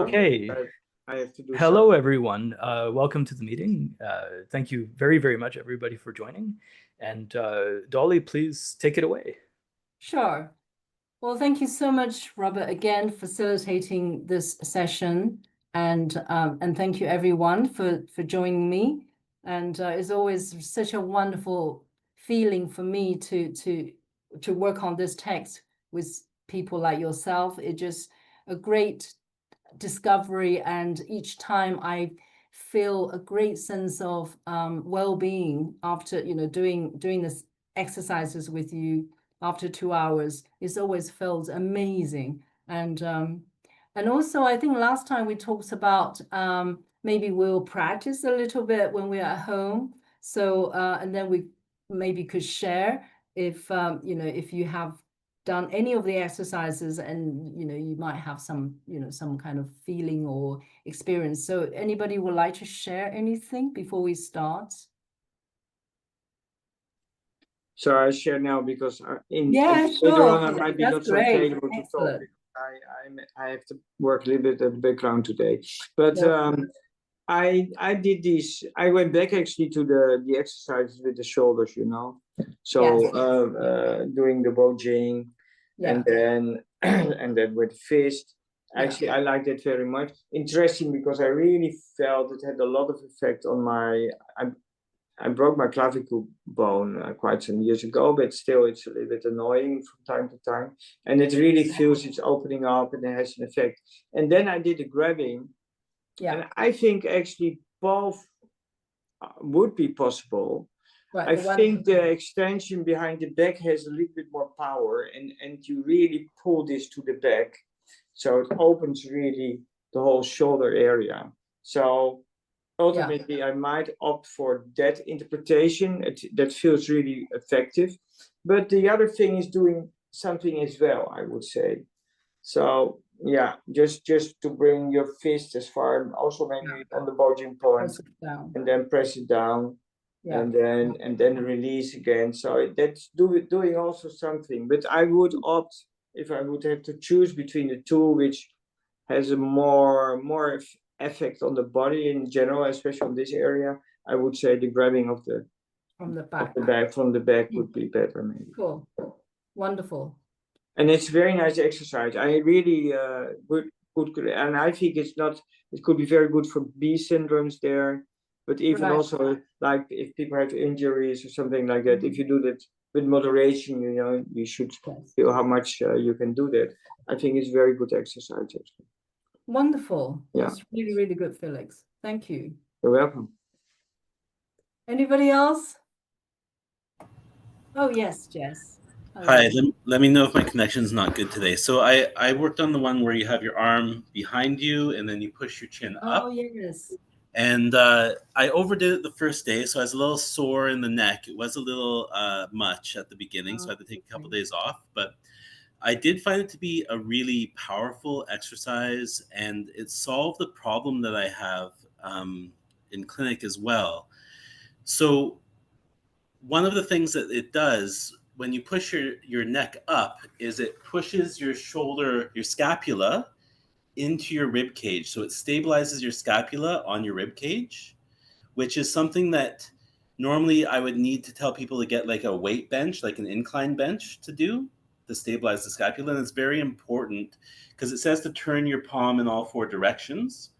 Okay. I have to do Hello, something. everyone. Welcome to the meeting. Thank you very, very much, everybody, for joining. And Dolly, please take it away. Sure. Well, thank you so much, Robert, again, facilitating this session. And thank you, everyone, for joining me. And it's always such a wonderful feeling for me to work on this text with people like yourself. It's just a great discovery, and each time I feel a great sense of well-being after doing this exercises with you after 2 hours. It's always felt amazing. And also I think last time we talked about maybe we'll practice a little bit when we're at home, so and then we maybe could share if if you have done any of the exercises, and you might have some some kind of feeling or experience. So anybody would like to share anything before we start? So I share now because Yeah, later sure. on I might be That's not so great. available to talk. Excellent. I have to work a little bit at the background today. But Yeah. I did this. I went back actually to the exercises with the shoulders, So Yes. doing the bojing, Yeah. and then and then with fist. Yeah. Actually, I liked it very much. Interesting because I really felt it had a lot of effect on my. I broke my clavicle bone quite some years ago, but still it's a little bit annoying from time to time. And it really feels it's opening up and it has an effect. And then I did the grabbing. Yeah. And I think actually both would be possible. Right. I think the extension behind the back has a little bit more power, and you really pull this to the back. So it opens really the whole shoulder area. So ultimately, I might opt for that interpretation. That feels really effective. But the other thing is doing something as well, I would say. So yeah, just to bring your fist as far, and also maybe on the bulging point, and then press it down, and then release again. So that's doing also something. But I would opt, if I would have to choose between the two, which has a more effect on the body in general, especially on this area, I would say the grabbing of the from the back from the back would be better, maybe. Cool. Wonderful. And it's very nice exercise. I really good, and I think it could be very good for B syndromes there, but even also like if people have injuries or something like that, if you do that with moderation, you should feel how much you can do that. I think it's very good exercise actually. Wonderful. Yeah. That's really, really good, Felix. Thank you. You're welcome. Anybody else? Oh, yes, Jess. Hi, let me know if my connection's not good today. So I worked on the one where you have your arm behind you and then you push your chin up. Oh, yes. And I overdid it the first day, so I was a little sore in the neck. It was a little much at the beginning, so I had to take a couple days off. But I did find it to be a really powerful exercise, and it solved the problem that I have in clinic as well. So one of the things that it does when you push your neck up is it pushes your shoulder, your scapula, into your rib cage. So it stabilizes your scapula on your rib cage, which is something that normally I would need to tell people to get like a weight bench, like an incline bench to do to stabilize the scapula. And it's very important because it says to turn your palm in all 4 directions.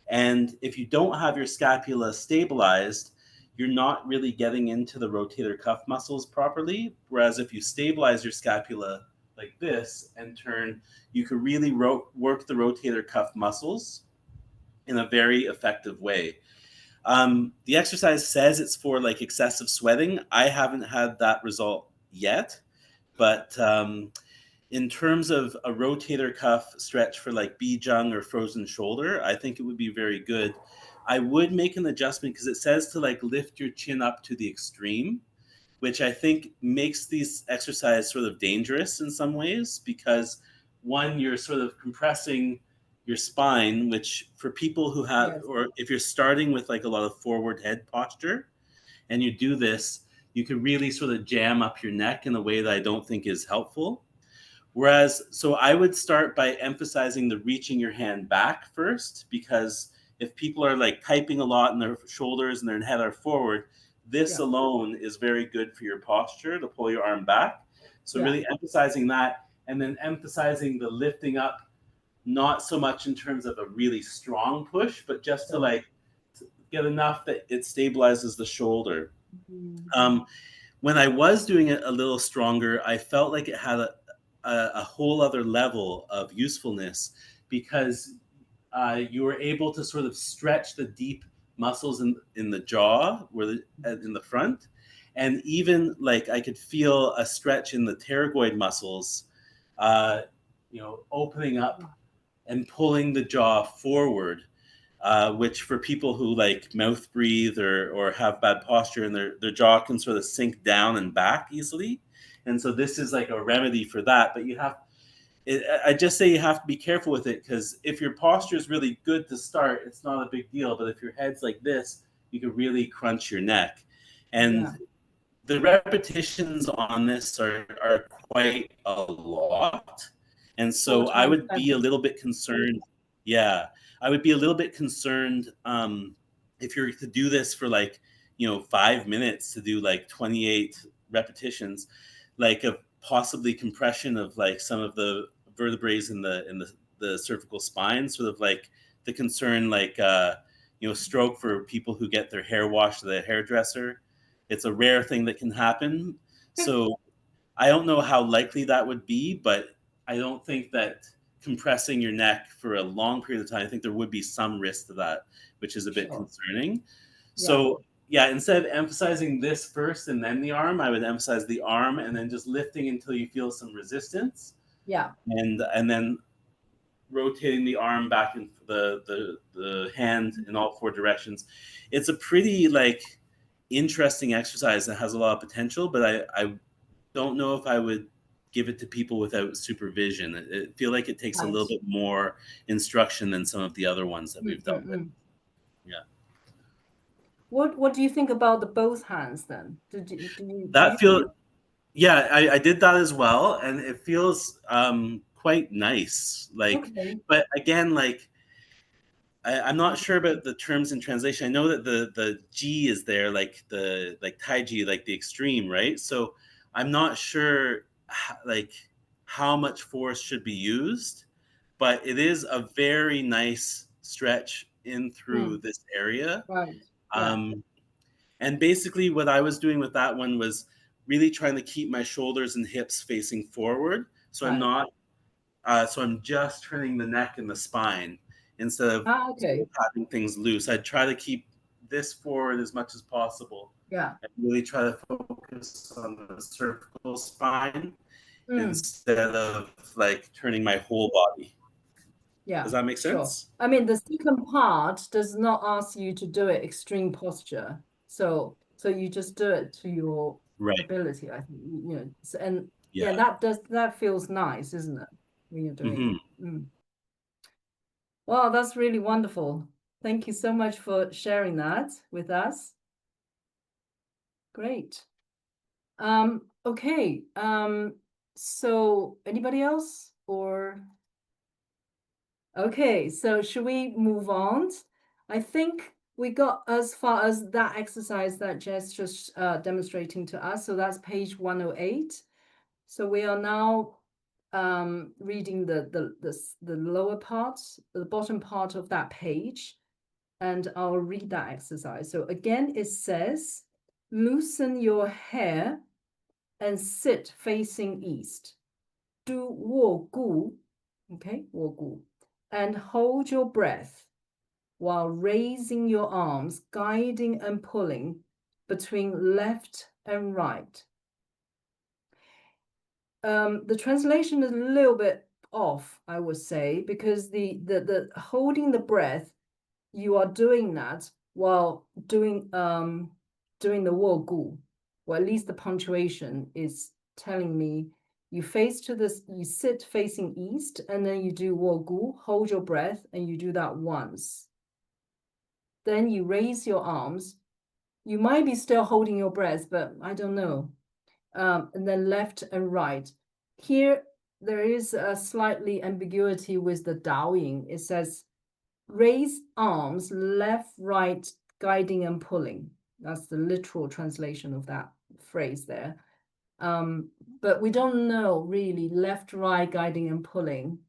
And if you don't have your scapula stabilized, you're not really getting into the rotator cuff muscles properly. Whereas if you stabilize your scapula like this and turn, you could really work the rotator cuff muscles in a very effective way. The exercise says it's for like excessive sweating. I haven't had that result yet, but in terms of a rotator cuff stretch for like B-jung or frozen shoulder, I think it would be very good. I would make an adjustment because it says to like lift your chin up to the extreme, which I think makes these exercises sort of dangerous in some ways because one, you're sort of compressing your spine, which for people who have, or if you're starting with like a lot of forward head posture and you do this, you can really sort of jam up your neck in a way that I don't think is helpful. Whereas, so I would start by emphasizing the reaching your hand back first, because if people are like typing a lot and their shoulders and their head are forward, this alone is very good for your posture to pull your arm back. So really emphasizing that, and then emphasizing the lifting up, not so much in terms of a really strong push, but just to like get enough that it stabilizes the shoulder. When I was doing it a little stronger, I felt like it had a whole other level of usefulness, because you were able to sort of stretch the deep muscles in the jaw, in the front, and even like I could feel a stretch in the pterygoid muscles, opening up and pulling the jaw forward, which for people who like mouth breathe or have bad posture, and their jaw can sort of sink down and back easily. And so this is like a remedy for that. But I just say you have to be careful with it, because if your posture is really good to start, it's not a big deal. But if your head's like this, you could really crunch your neck. And the repetitions on this are quite a lot. And so I would be a little bit concerned. Yeah, I would be a little bit concerned if you're to do this for like, 5 minutes to do like 28 repetitions, like a possibly compression of like some of the vertebrae in the cervical spine, sort of like the concern, like, stroke for people who get their hair washed at a hairdresser. It's a rare thing that can happen. So I don't know how likely that would be, but I don't think that compressing your neck for a long period of time, I think there would be some risk to that, which is a bit concerning. So instead of emphasizing this first and then the arm, I would emphasize the arm and then just lifting until you feel some resistance. Yeah. And then rotating the arm back and the hand in all four directions. It's a pretty like interesting exercise that has a lot of potential, but I don't know if I would give it to people without supervision. I feel like it takes a little bit more instruction than some of the other ones that we've dealt with. Yeah. What do you think about the both hands then? Yeah, I did that as well, and it feels quite nice. Like, but again, like I'm not sure about the terms in translation. I know that the G is there, like Tai Chi, like the extreme, right? So I'm not sure like how much force should be used, but it is a very nice stretch in through this area. Right. And basically what I was doing with that one was really trying to keep my shoulders and hips facing forward. So I'm not, so I'm just turning the neck and the spine instead of having things loose. I try to keep this forward as much as possible. Yeah. And really try to focus on the cervical spine instead of like turning my whole body. Yeah. Does that make sense? Sure. I mean, the second part does not ask you to do it extreme posture. So you just do it to your ability, I think, and that feels nice, isn't it? When you're doing it. Well, that's really wonderful. Thank you so much for sharing that with us. Great. Okay. So anybody else or? Okay, so should we move on? I think we got as far as that exercise that Jess just demonstrating to us. So that's page 108. So we are now reading the lower part, the bottom part of that page, and I'll read that exercise. So again, it says, loosen your hair and sit facing east. Do 卧骨, okay, 卧骨. And hold your breath while raising your arms, guiding and pulling between left and right. The translation is a little bit off, I would say, because the holding the breath, you are doing that while doing the 卧骨, or at least the punctuation is telling me you sit facing east, and then you do 卧骨, hold your breath, and you do that once. Then you raise your arms. You might be still holding your breath, but I don't know. And then left and right. Here, there is a slightly ambiguity with the Daoing. It says, raise arms, left, right, guiding and pulling. That's the literal translation of that phrase there. But we don't know really left, right, guiding and pulling,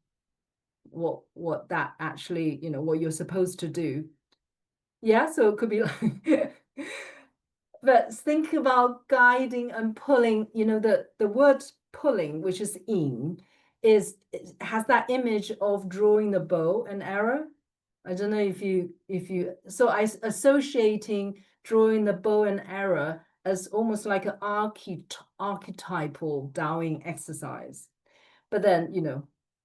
what that actually, what you're supposed to do. Yeah, so it could be like, but think about guiding and pulling, the word pulling, which is in, has that image of drawing the bow and arrow. I don't know if you, so I associating drawing the bow and arrow as almost like an archetypal Taoing exercise. But then,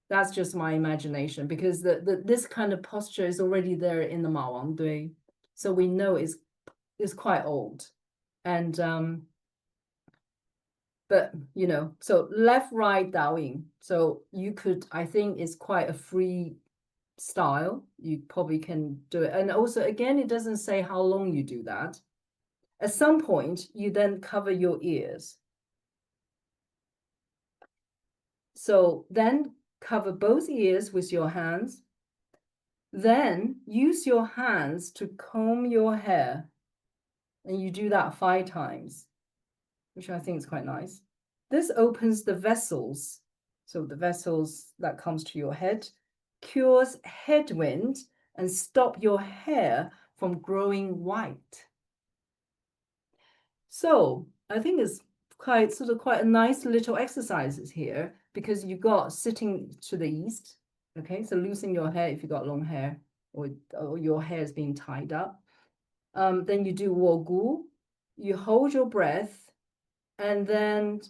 that's just my imagination, because this kind of posture is already there in the Ma Wang Dui. So we know it's quite old. And but so left, right, Daoing. So you could, I think it's quite a free style. You probably can do it. And also, again, it doesn't say how long you do that. At some point, you then cover your ears. So then cover both ears with your hands. Then use your hands to comb your hair. And you do that 5 times, which I think is quite nice. This opens the vessels. So the vessels that comes to your head, cures headwind, and stop your hair from growing white. So I think it's quite a nice little exercises here, because you got sitting to the east. Okay, so loosen your hair if you got long hair, or your hair is being tied up. Then you do Wo Gu. You hold your breath, and then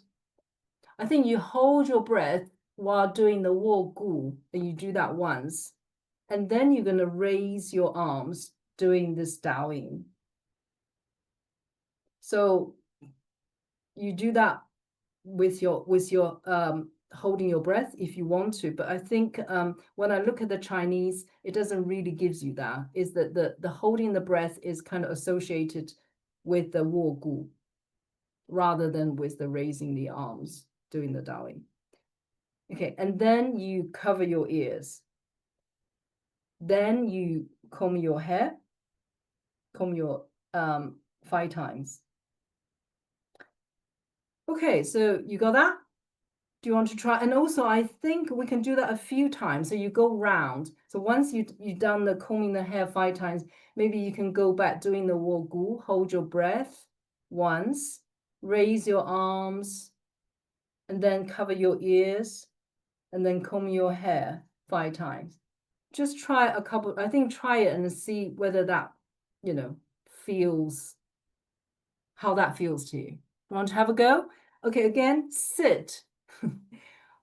I think you hold your breath while doing the Wo Gu, and you do that once. And then you're going to raise your arms doing this Daoing. So you do that with your holding your breath if you want to. But I think when I look at the Chinese, it doesn't really gives you that. Is that the holding the breath is kind of associated with the Wo Gu, rather than with the raising the arms, doing the Daoing. Okay, and then you cover your ears. Then you comb your hair, comb your 5 times. Okay, so you got that? Do you want to try? And also, I think we can do that a few times. So you go round. So once you've done the combing the hair 5 times, maybe you can go back doing the Wo Gu, hold your breath once, raise your arms, and then cover your ears, and then comb your hair 5 times. Just try a couple, I think try it and see whether that, feels, how that feels to you. You want to have a go? Okay, again, sit.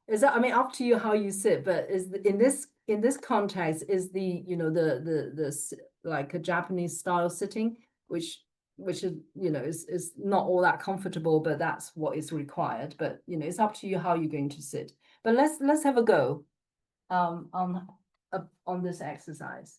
Is that, I mean, up to you how you sit, but is in this context is the, the like a Japanese style sitting, which is, is not all that comfortable, but that's what is required. But it's up to you how you're going to sit. But let's have a go on this exercise.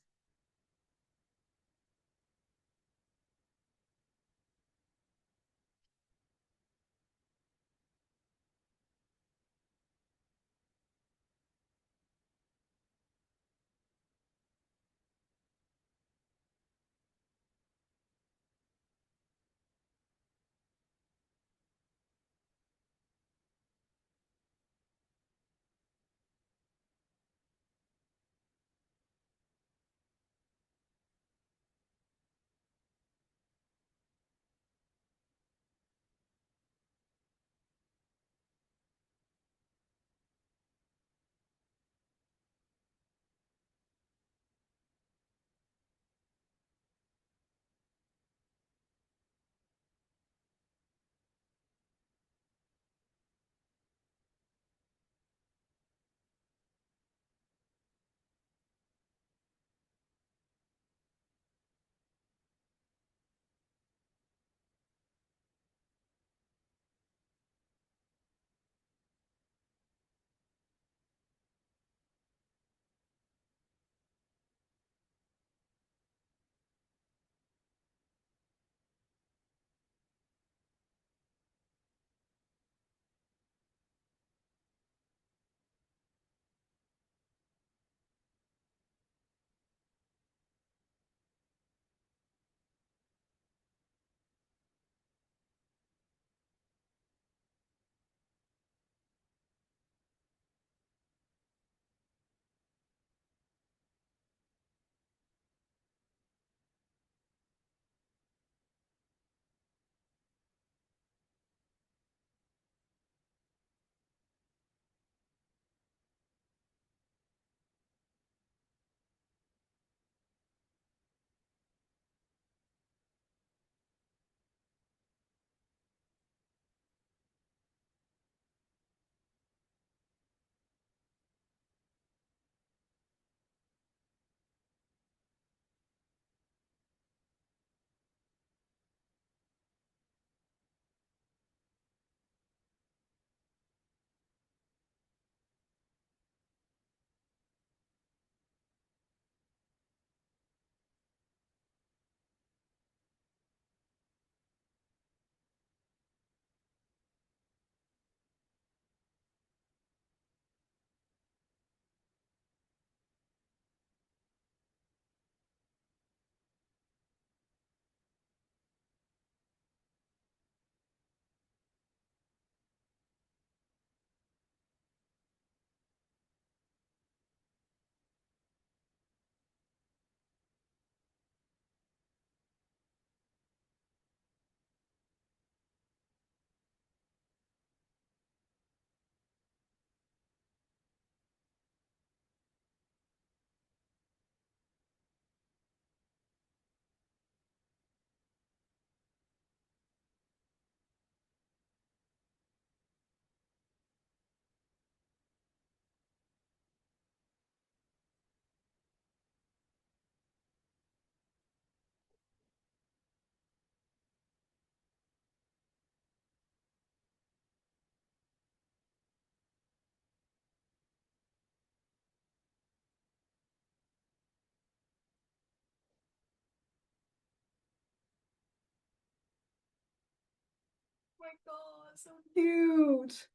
God, so cute.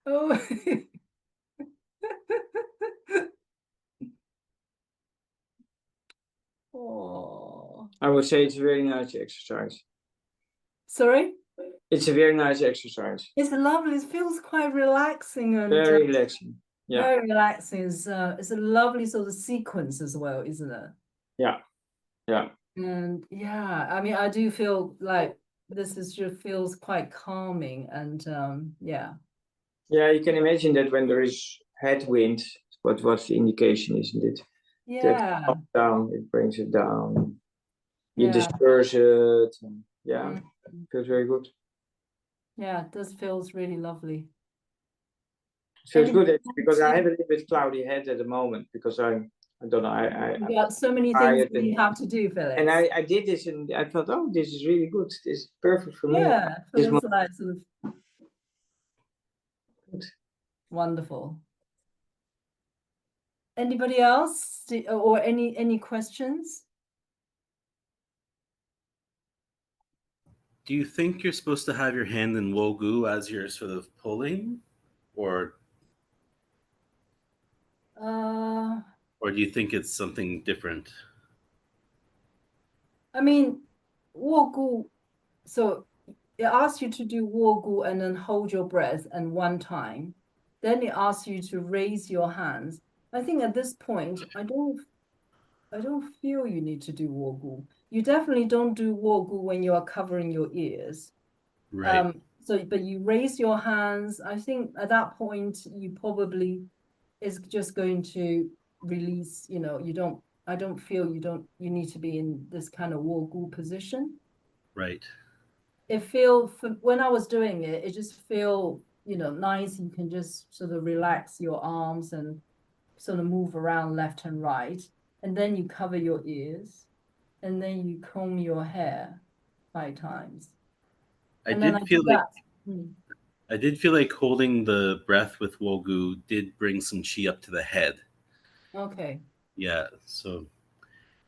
Oh. Oh. I would say it's a very nice exercise. Sorry? It's a very nice exercise. It's lovely. It feels quite relaxing and Very relaxing. Yeah. very relaxing. It's a lovely sort of sequence as well, isn't it? Yeah. Yeah. And yeah, I mean, I do feel like this is just feels quite calming and yeah. Yeah, you can imagine that when there is headwind, what's the indication, isn't it? Yeah. That up, down, it brings it down. You Yeah. disperse it. And yeah, Mm. feels very good. Yeah, this feels really lovely. Feels Anybody good actually, because I want have a little bit cloudy head at the moment because I don't know, You got so many things tired that you have to do, Felix. and I did this and I thought, oh, this is really good. This is perfect for me. Yeah, This feels like sort of Good. wonderful. Anybody else or any questions? Do you think you're supposed to have your hand in Wogu as you're sort of pulling, or do you think it's something different? I mean, Wogu, so it asks you to do Wogu and then hold your breath and one time. Then it asks you to raise your hands. I think at this point, I don't feel you need to do Wogu. You definitely don't do Wogu when you are covering your ears. Right. So, but you raise your hands. I think at that point, you probably is just going to release, you know, I don't feel you need to be in this kind of Wogu position. Right. When I was doing it, it just feel, you know, nice. You can just sort of relax your arms and sort of move around left and right. And then you cover your ears and then you comb your hair 5 times. I And then I did do feel like that. I did feel like holding the breath with Wogu did bring some chi up to the head. Okay. Yeah, so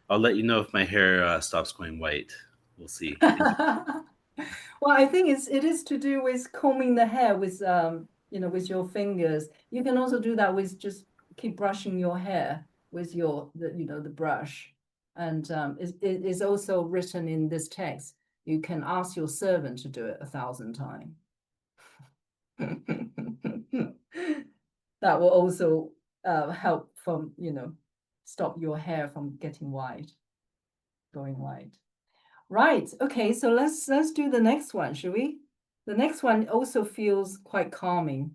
I'll let you know if my hair stops going white. We'll see. Well, I think it is to do with combing the hair with you know, with your fingers. You can also do that with just keep brushing your hair with the brush. And it is also written in this text. You can ask your servant to do it 1,000 times. That will also help from, you know, stop your hair from getting white, going white. Right. Okay. So let's do the next one, shall we? The next one also feels quite calming.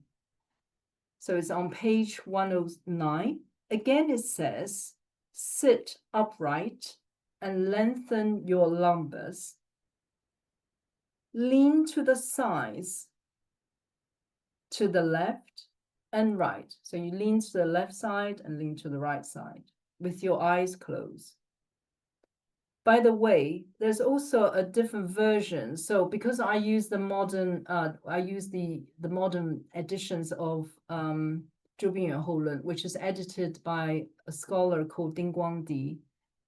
So it's on page 109. Again, it says, sit upright and lengthen your lumbus. Lean to the sides, to the left and right. So you lean to the left side and lean to the right side with your eyes closed. By the way, there's also a different version. So because I use the modern, the modern editions of 周宾远后论, which is edited by a scholar called Ding Guangdi,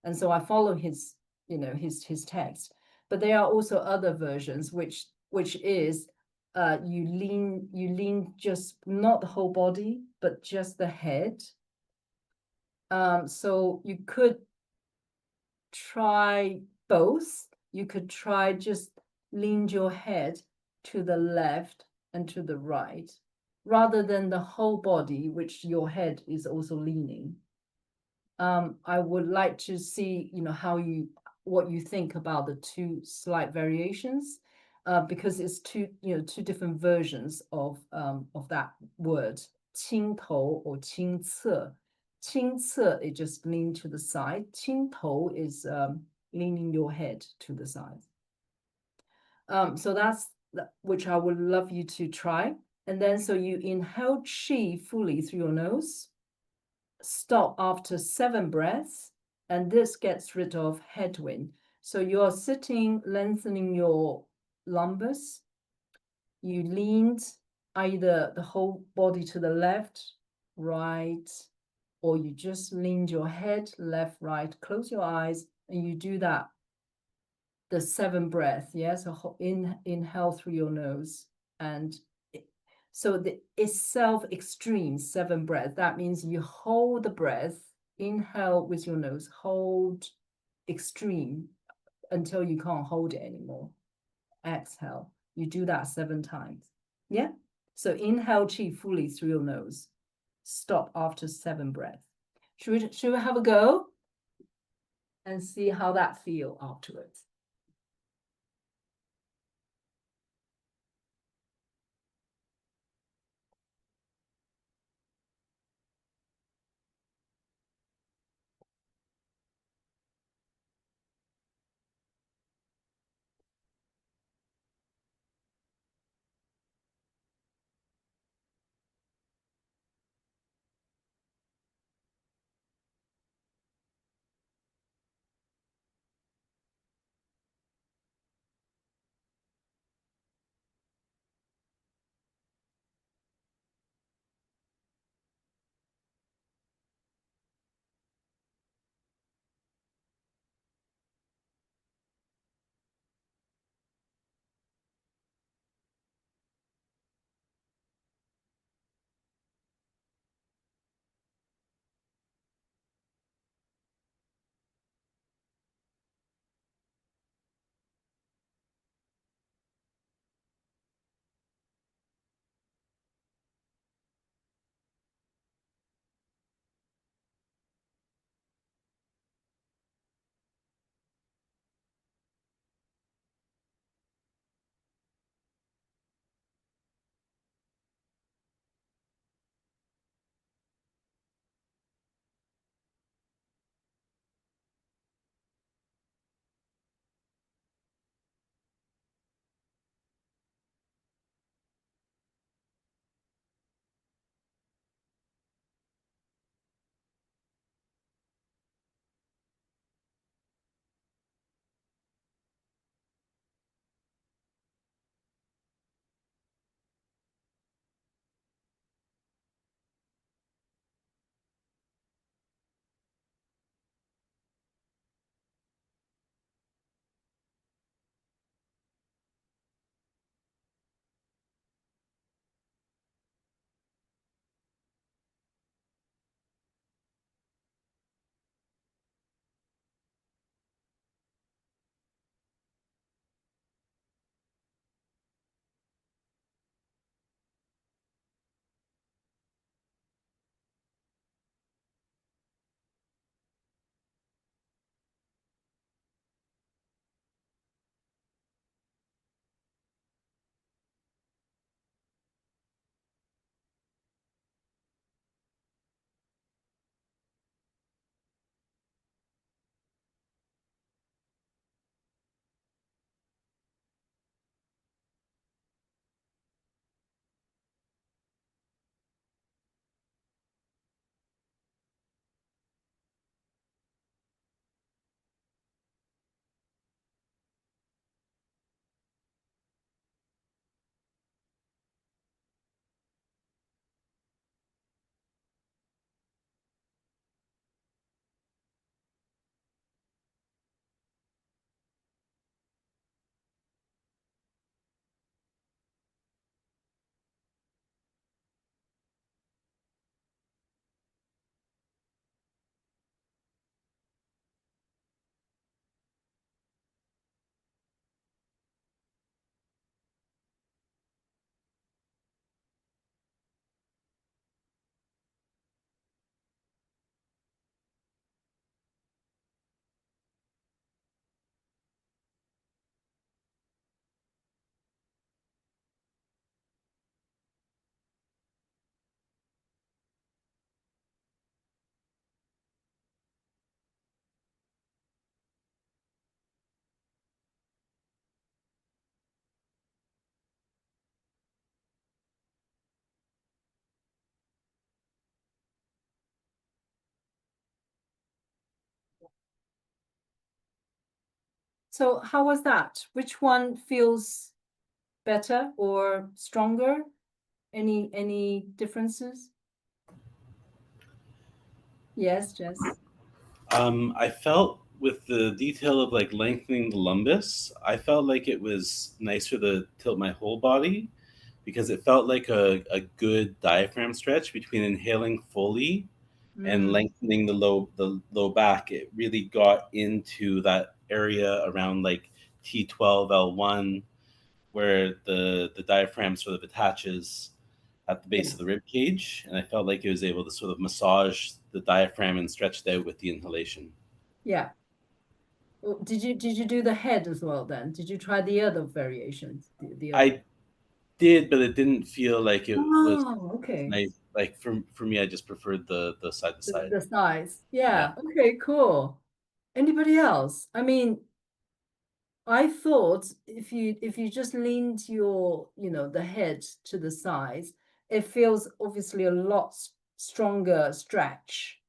and so I follow his, you know, his text. But there are also other versions, which is you lean just not the whole body, but just the head. So you could try both. You could try just lean your head to the left and to the right, rather than the whole body, which your head is also leaning. I would like to see, you know, what you think about the two slight variations, because it's two different versions of that word, 倾头 or 倾侧. 倾侧, it just lean to the side. 倾头 is leaning your head to the side. So that's which I would love you to try. And then so you inhale chi fully through your nose. Stop after 7 breaths, and this gets rid of headwind. So you're sitting, lengthening your lumbus. You leaned either the whole body to the left, right, or you just leaned your head left, right. Close your eyes, and you do that the 7 breath. Yeah, so inhale through your nose, and so it's self-extreme 7 breath. That means you hold the breath, inhale with your nose, hold extreme until you can't hold it anymore. Exhale. You do that 7 times. Yeah. So inhale qi fully through your nose. Stop after 7 breaths. Should we have a go and see how that feel afterwards? So how was that? Which one feels better or stronger? Any differences? Yes, Jess. I felt with the detail of like lengthening the lumbus, I felt like it was nicer to tilt my whole body because it felt like a good diaphragm stretch between inhaling fully and lengthening the low back. It really got into that area around like T12 L1 where the diaphragm sort of attaches at the base of the rib cage, and I felt like it was able to sort of massage the diaphragm and stretch it out with the inhalation. Yeah. Well, did you do the head as well then? Did you try the other variations? The other... I did, but it didn't feel like it was Oh, okay. nice. Like for me, I just preferred the side to side. The size. Yeah. Yeah. Okay, cool. Anybody else? I mean, I thought if you just leaned your, the head to the sides, it feels obviously a lot stronger stretch.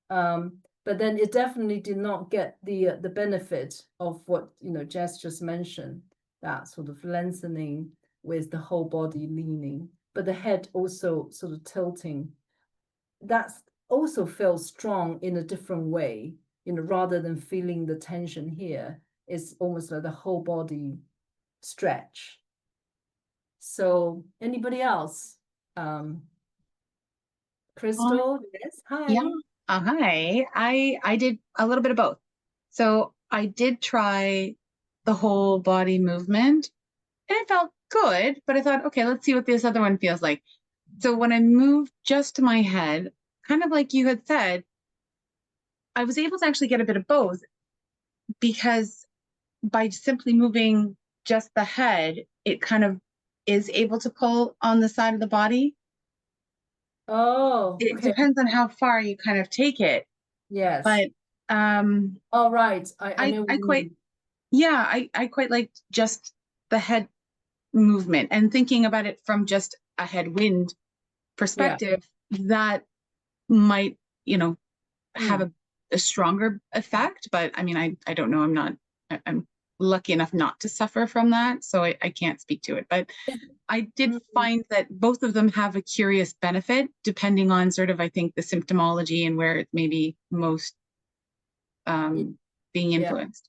But then it definitely did not get the benefit of what Jess just mentioned, that sort of lengthening with the whole body leaning, but the head also sort of tilting. That's also feels strong in a different way, rather than feeling the tension here. It's almost like the whole body stretch. So anybody else? Crystal, yes, hi. Yeah. Hi. I did a little bit of both. So I did try the whole body movement and it felt good, but I thought, okay, let's see what this other one feels like. So when I moved just my head, kind of like you had said, I was able to actually get a bit of both because by simply moving just the head, it kind of is able to pull on the side of the body. Oh, It okay. depends on how far you kind of take it. Yes. But all right. I know what you quite mean. yeah, I quite liked just the head movement and thinking about it from just a headwind perspective, that might, have a stronger effect. But I mean, I don't know. I'm lucky enough not to suffer from that, so I can't speak to it. But I did find that both of them have a curious benefit depending on sort of, I think, the symptomology and where it may be most being influenced.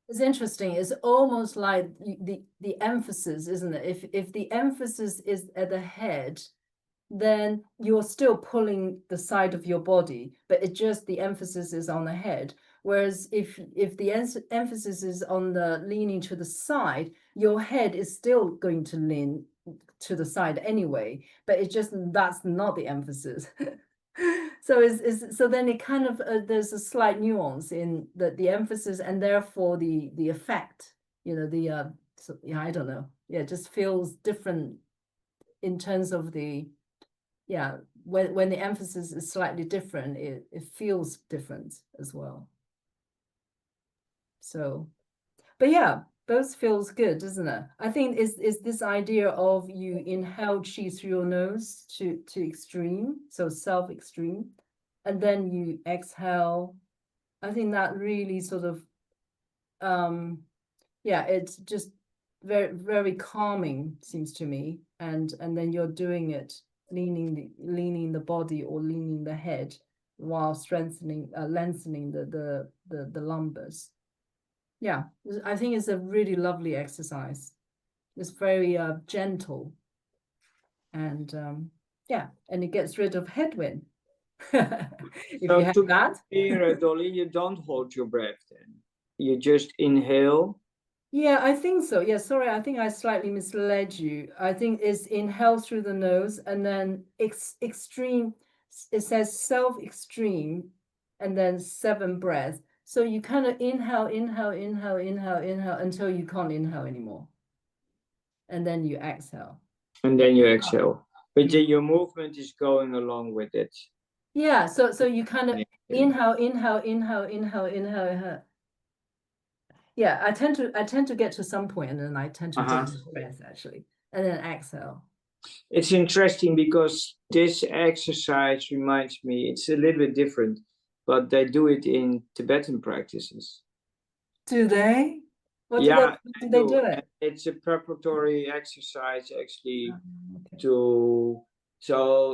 It's interesting. It's almost like the emphasis, isn't it? If the emphasis is at the head, then you're still pulling the side of your body, but it just the emphasis is on the head. Whereas if the emphasis is on the leaning to the side, your head is still going to lean to the side anyway, but it just that's not the emphasis. So then it kind of there's a slight nuance in the emphasis and therefore the effect, I don't know, it just feels different in terms of the when the emphasis is slightly different, it feels different as well. So, but yeah, both feels good, doesn't it? I think is this idea of you inhale chi through your nose to extreme, so self extreme, and then you exhale. I think that really sort of it's just very, very calming, seems to me. And then you're doing it leaning the body or leaning the head while lengthening the lumbus. Yeah, I think it's a really lovely exercise. It's very gentle, and and it gets rid of headwind. If you have that. Here, Dolly, you don't hold your breath then. You just inhale. Yeah, I think so. Yeah, sorry, I think I slightly misled you. I think it's inhale through the nose and then extreme. It says self-extreme and then 7 breaths. So you kind of inhale until you can't inhale anymore. And then you exhale. And then you exhale. But your movement is going along with it. Yeah, so you kind of inhale. Yeah, I tend to get to some point and then I tend to take a breath actually, and then exhale. It's interesting because this exercise reminds me, it's a little bit different, but they do it in Tibetan practices. Do they? What do they do it? It's a preparatory exercise actually so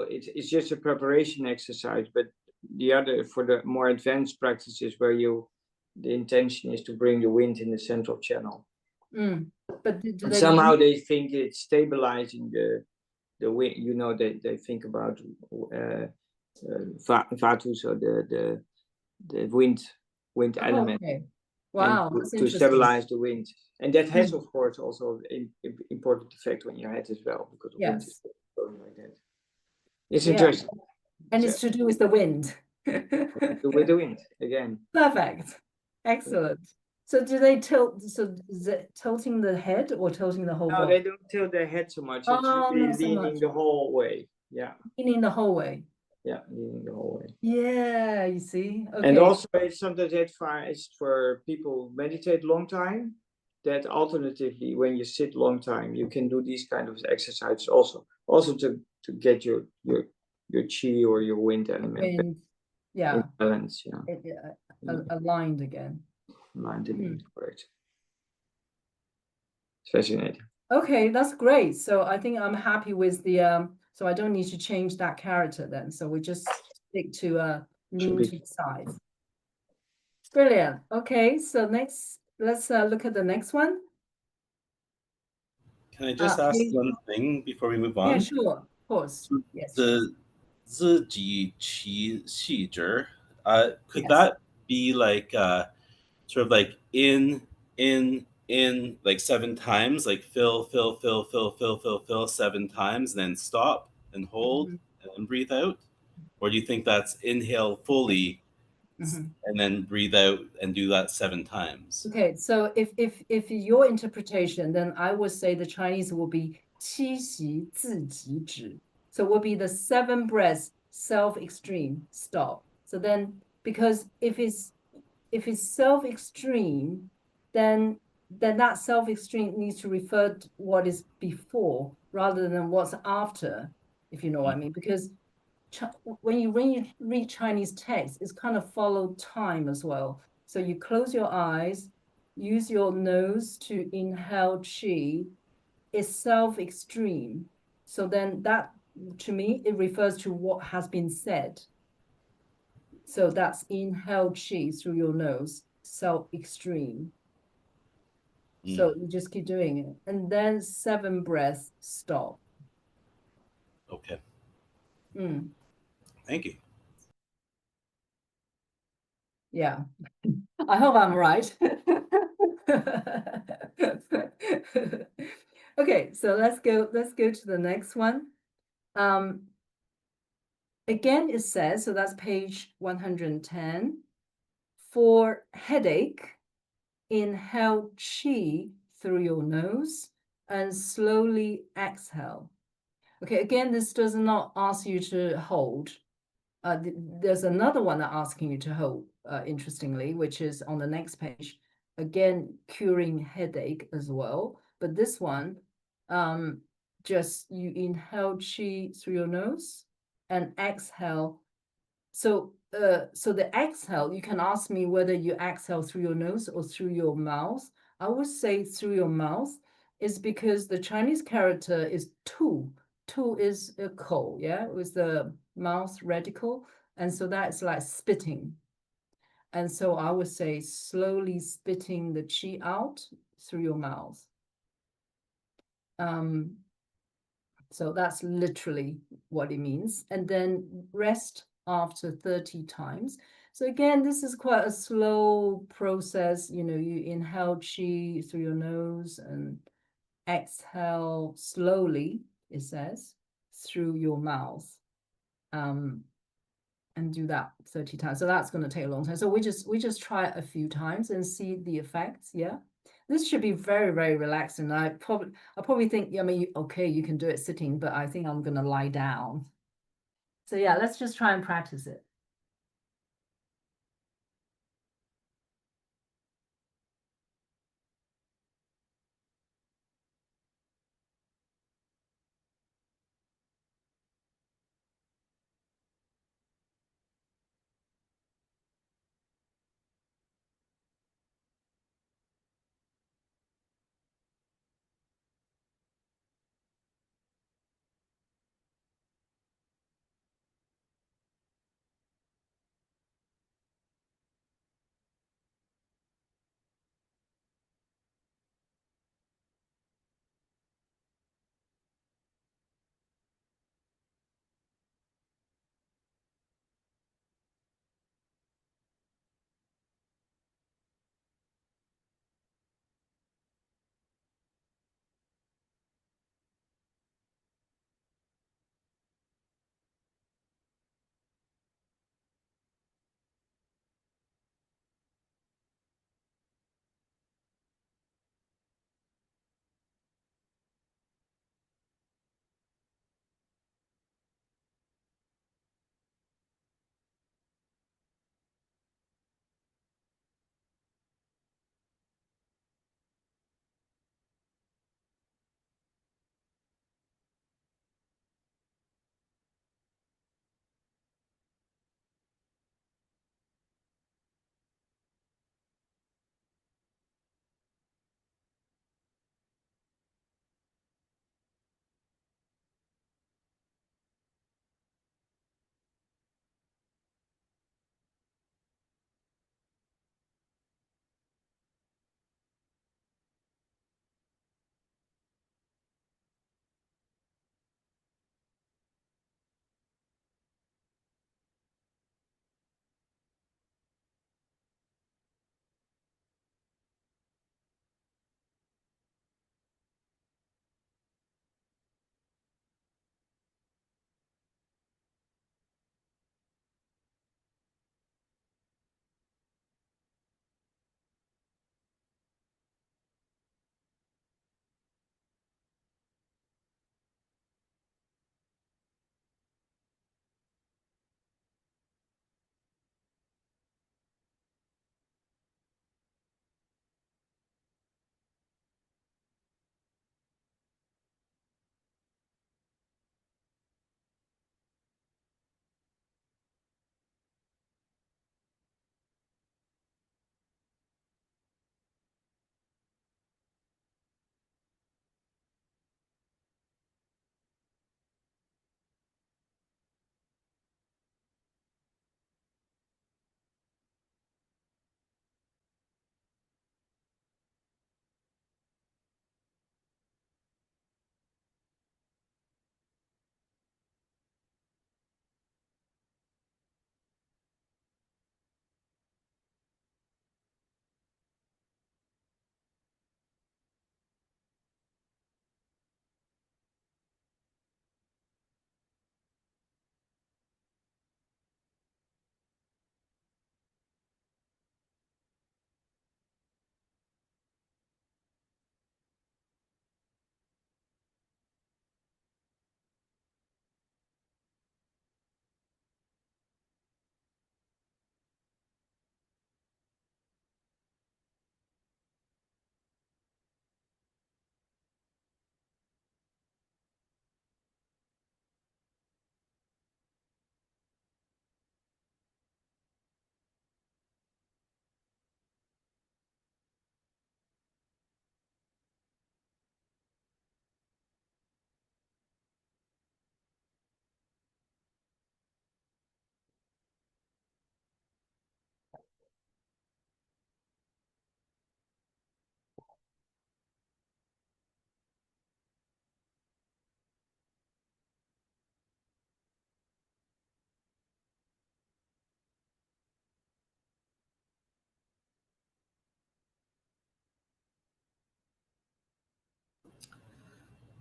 it's just a preparation exercise, but the other for the more advanced practices where you the intention is to bring the wind in the central channel. But do And they somehow use- they think it's stabilizing the wind. You know, they think about Vatu, so the wind Oh, element, okay. and Wow, that's to interesting. stabilize the wind. And that has, of course, also an important effect on your head as well, because the wind is Yes. going like that. It's Yeah. interesting. And it's to do with the wind. With the wind again. Perfect. Excellent. So do they tilt, so is it tilting the head or tilting the whole No, body? they don't tilt their head so much. It's Oh, really not so leaning much. the whole way. Yeah, Leaning the whole way. yeah, leaning the whole way. Yeah, you see. Okay. And also, it's sometimes advised for people who meditate long time, that alternatively, when you sit long time, you can do these kind of exercises also to get your chi or your wind element back Wind, yeah, in balance. Yeah, aligned again. aligned again, correct. It's fascinating. Okay, that's great. So I think I'm happy with the so I don't need to change that character then. So we just stick to lean be- to the side. Brilliant. Okay, so next let's look at the next one. Can I just ask one thing before we move on? Yeah, sure, of course. Yes. The 自己其细致, could Yes. that be like sort of like in like 7 times, like fill 7 times, then stop and hold and breathe out? Or do you think that's inhale fully and then breathe out and do that 7 times? Okay, so if your interpretation, then I would say the Chinese will be 七息自己止. So will be the 7 breaths self-extreme stop. So then because if it's self-extreme, then that self-extreme needs to refer to what is before rather than what's after, if you know what I mean. Because when you read Chinese text, it's kind of follow time as well. So you close your eyes, use your nose to inhale qi. It's self-extreme. So then that, to me, it refers to what has been said. So that's inhale qi through your nose, self-extreme. So you just keep doing it. And then 7 breaths, stop. Okay. Thank you. Yeah. I hope I'm right. Okay, so let's go to the next one. Again, it says, so that's page 110. For headache, inhale qi through your nose and slowly exhale. Okay, again, this does not ask you to hold. There's another one that asking you to hold, interestingly, which is on the next page. Again, curing headache as well. But this one, just you inhale qi through your nose and exhale. So the exhale, you can ask me whether you exhale through your nose or through your mouth. I would say through your mouth is because the Chinese character is tu. Tu is a ko, yeah, with the mouth radical. And so that's like spitting. And so I would say slowly spitting the qi out through your mouth. So that's literally what it means. And then rest after 30 times. So again, this is quite a slow process. You know, you inhale qi through your nose and exhale slowly, it says, through your mouth. And do that 30 times. So that's going to take a long time. So we just try it a few times and see the effects. Yeah. This should be very, very relaxing. I probably think, I mean, okay, you can do it sitting, but I think I'm going to lie down. So yeah, let's just try and practice it.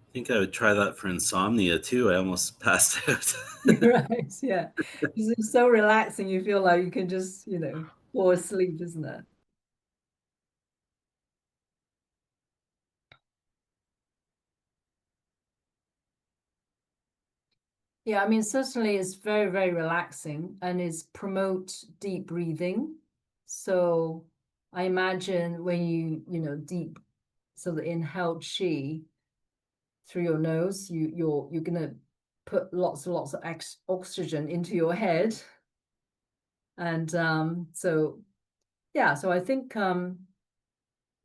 I think I would try that for insomnia too. I almost passed out. Right, yeah. It's so relaxing, you feel like you can just, fall asleep, isn't it? Yeah, I mean, certainly it's very, very relaxing and it's promote deep breathing. So I imagine when deep sort of inhale chi through your nose, you're gonna put lots and lots of oxygen into your head. And so yeah, so I think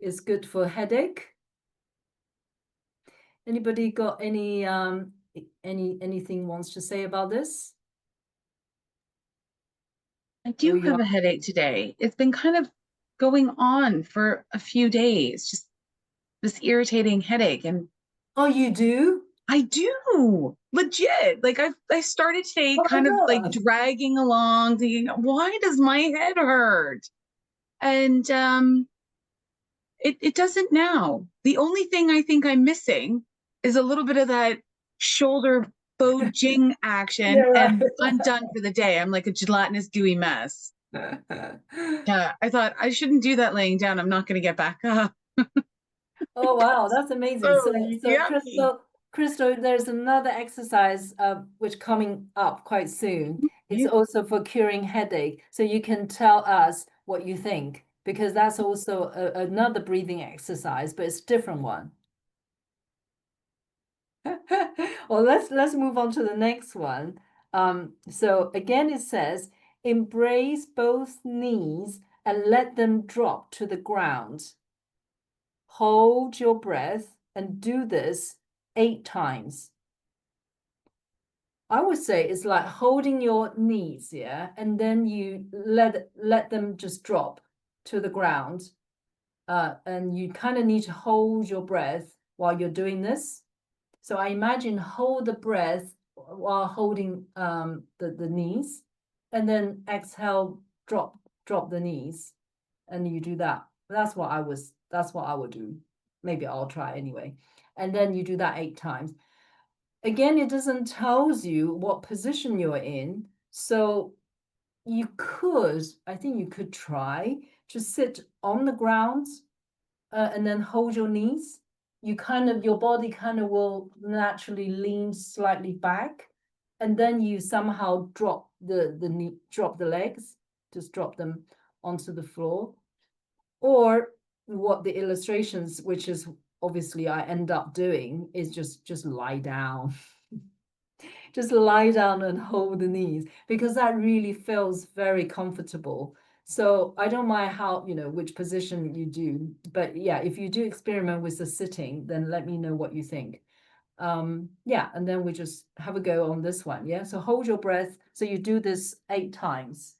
it's good for headache. Anybody got anything wants to say about this? I do have a headache today. It's been kind of going on for a few days, just this irritating headache. And Oh, you do? I do, legit. Like I started today Oh my kind of like God. dragging along, thinking, why does my head hurt? And it doesn't now. The only thing I think I'm missing is a little bit of that shoulder Bo Jing action, Yeah, right. and I'm done for the day. I'm like a gelatinous gooey mess. Yeah, I thought I shouldn't do that laying down. I'm not going to get back up. Oh wow, that's amazing. So So yucky. Crystal, there's another exercise which coming up quite soon. It's Yeah. also for curing headache. So you can tell us what you think, because that's also another breathing exercise, but it's a different one. Well, let's move on to the next one. So again, it says embrace both knees and let them drop to the ground. Hold your breath and do this 8 times. I would say it's like holding your knees, yeah, and then you let them just drop to the ground. And you kind of need to hold your breath while you're doing this. So I imagine hold the breath while holding the knees, and then exhale, drop the knees, and you do that. That's what I would do. Maybe I'll try anyway. And then you do that 8 times. Again, it doesn't tells you what position you're in. So I think you could try to sit on the ground and then hold your knees. Your body kind of will naturally lean slightly back, and then you somehow drop drop the legs, just drop them onto the floor. Or what the illustrations, which is obviously I end up doing, is just lie down. Just lie down and hold the knees, because that really feels very comfortable. So I don't mind how, which position you do, but yeah, if you do experiment with the sitting, then let me know what you think. Yeah, and then we just have a go on this one. Yeah, so hold your breath. So you do this 8 times.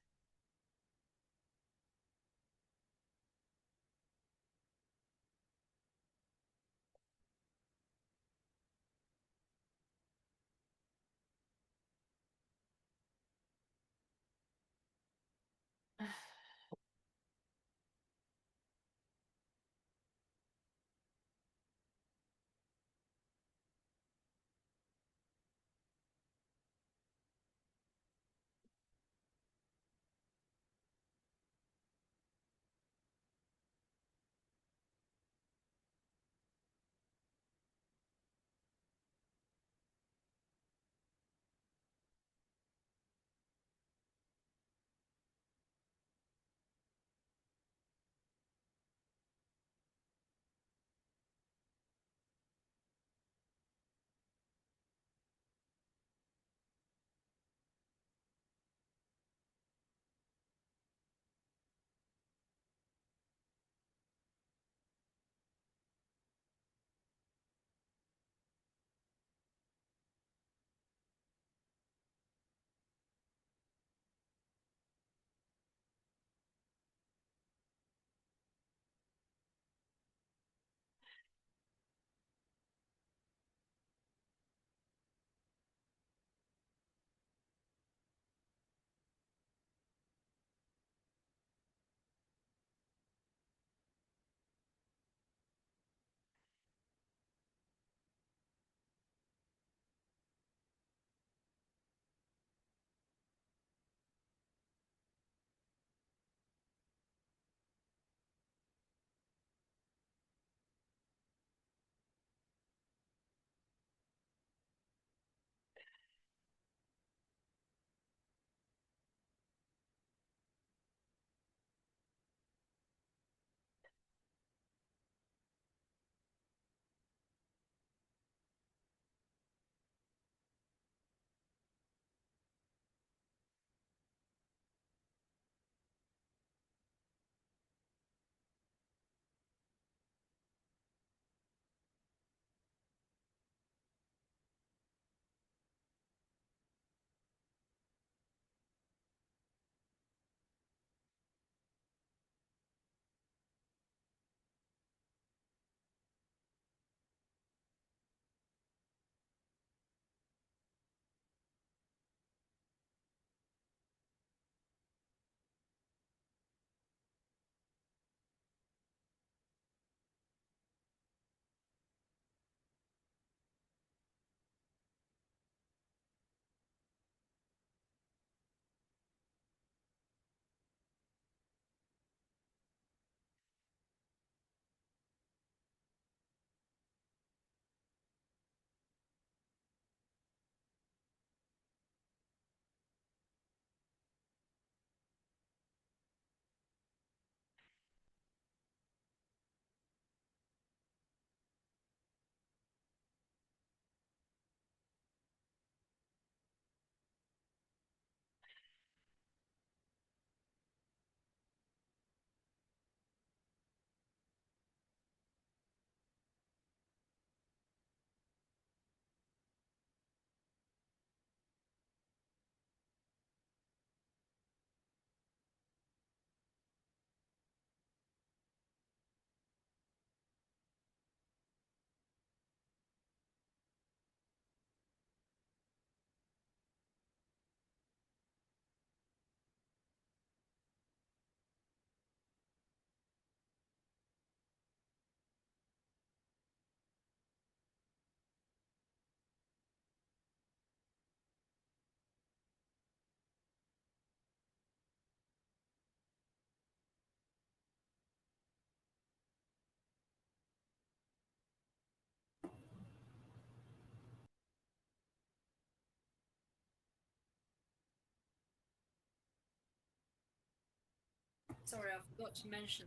Sorry, I forgot to mention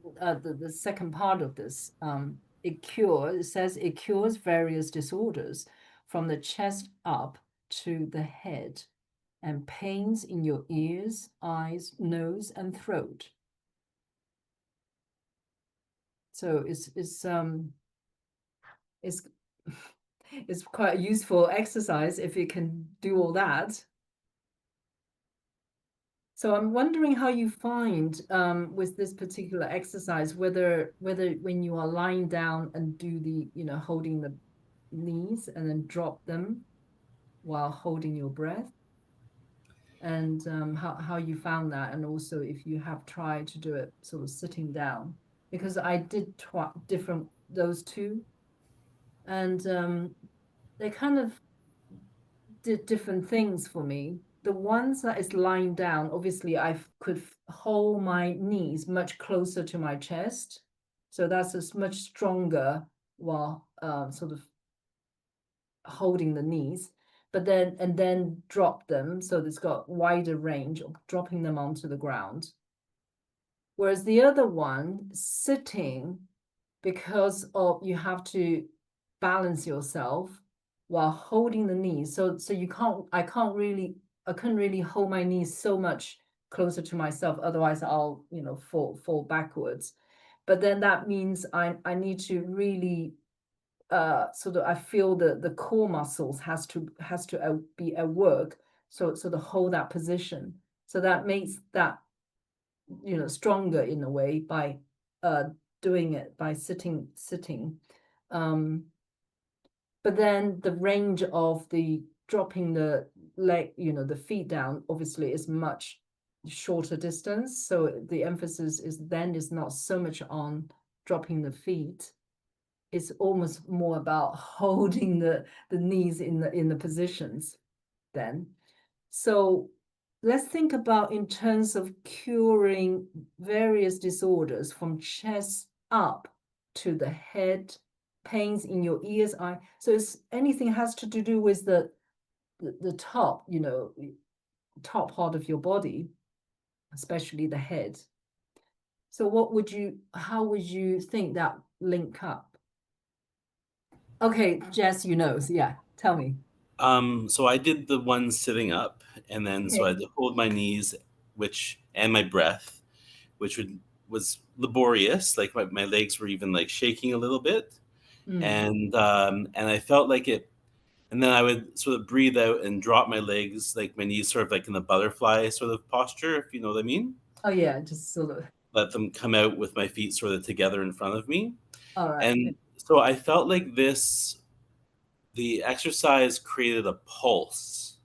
the second part of this. It says it cures various disorders from the chest up to the head and pains in your ears, eyes, nose, and throat. So it's it's quite a useful exercise if you can do all that. So I'm wondering how you find with this particular exercise, whether when you are lying down and do the, holding the knees and then drop them while holding your breath, and how you found that, and also if you have tried to do it sort of sitting down, because I did those two, and they kind of did different things for me. The ones that is lying down, obviously I could hold my knees much closer to my chest. So that's just much stronger while sort of holding the knees, but then drop them. So it's got wider range of dropping them onto the ground. Whereas the other one, sitting, because of you have to balance yourself while holding the knees. So I couldn't really hold my knees so much closer to myself. Otherwise I'll, fall backwards. But then that means I need to really sort of, I feel the core muscles has to be at work. So to hold that position. So that makes that, stronger in a way by doing it by sitting. But then the range of the dropping the leg, the feet down, obviously is much shorter distance. So the emphasis is not so much on dropping the feet. It's almost more about holding the knees in the positions then. So let's think about in terms of curing various disorders from chest up to the head, pains in your ears, eye. So it's anything has to do with the top, top part of your body, especially the head. So how would you think that link up? Okay, Jess, yeah, tell me. So I did the one sitting up, and then so I had to hold my knees, and my breath, which was laborious. Like my legs were even like shaking a little bit, and I felt like it. And then I would sort of breathe out and drop my legs, like my knees, sort of like in the butterfly sort of posture, if you know what I mean. Oh yeah, just sort of Let them come out with my feet sort of together in front of me, all right. and so I felt like the exercise created a pulse,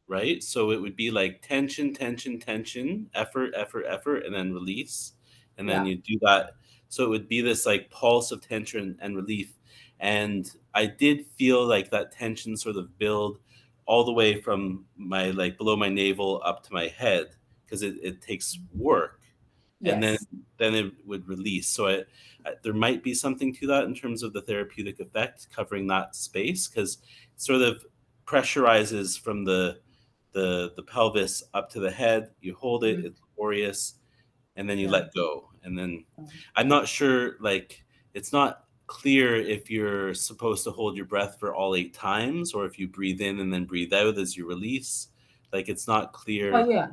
right? So it would be like tension, tension, tension, effort, effort, effort, and then release. And then you do that. So it would be this like pulse of tension and relief. And I did feel like that tension sort of build all the way from my like below my navel up to my head, because it takes work. And Yes. then it would release. So there might be something to that in terms of the therapeutic effect covering that space, because it sort of pressurizes from the pelvis up to the head. You hold it, it's laborious, and then you let go. And then I'm not sure, like it's not clear if you're supposed to hold your breath for all 8 times, or if you breathe in and then breathe out as you release. Like it's not clear. Oh yeah.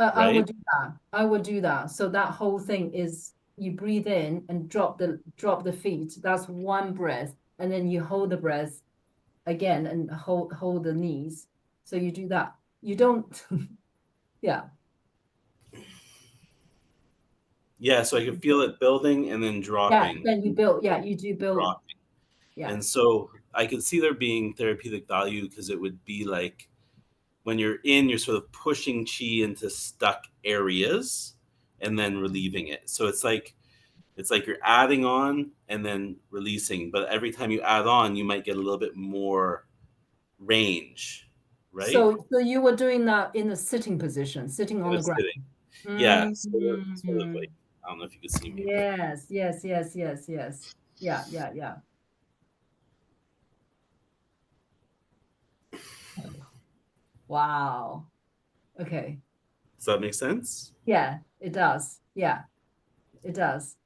I Right? would do that. I would do that. So that whole thing is you breathe in and drop the feet. That's one breath. And then you hold the breath again and hold the knees. So you do that. You don't yeah. Yeah, so I could feel it building and then Yeah, dropping. then you do build. Dropping. Yeah. And so I could see there being therapeutic value, because it would be like when you're sort of pushing chi into stuck areas and then relieving it. So it's like you're adding on and then releasing, but every time you add on, you might get a little bit more range, right? So you were doing that in a sitting position, sitting on In a the ground. sitting. Yeah, sort of like, I don't know if you could see me. Yes. Yeah. Wow. Okay. Does that make sense? Yeah, it does. Yeah, it does.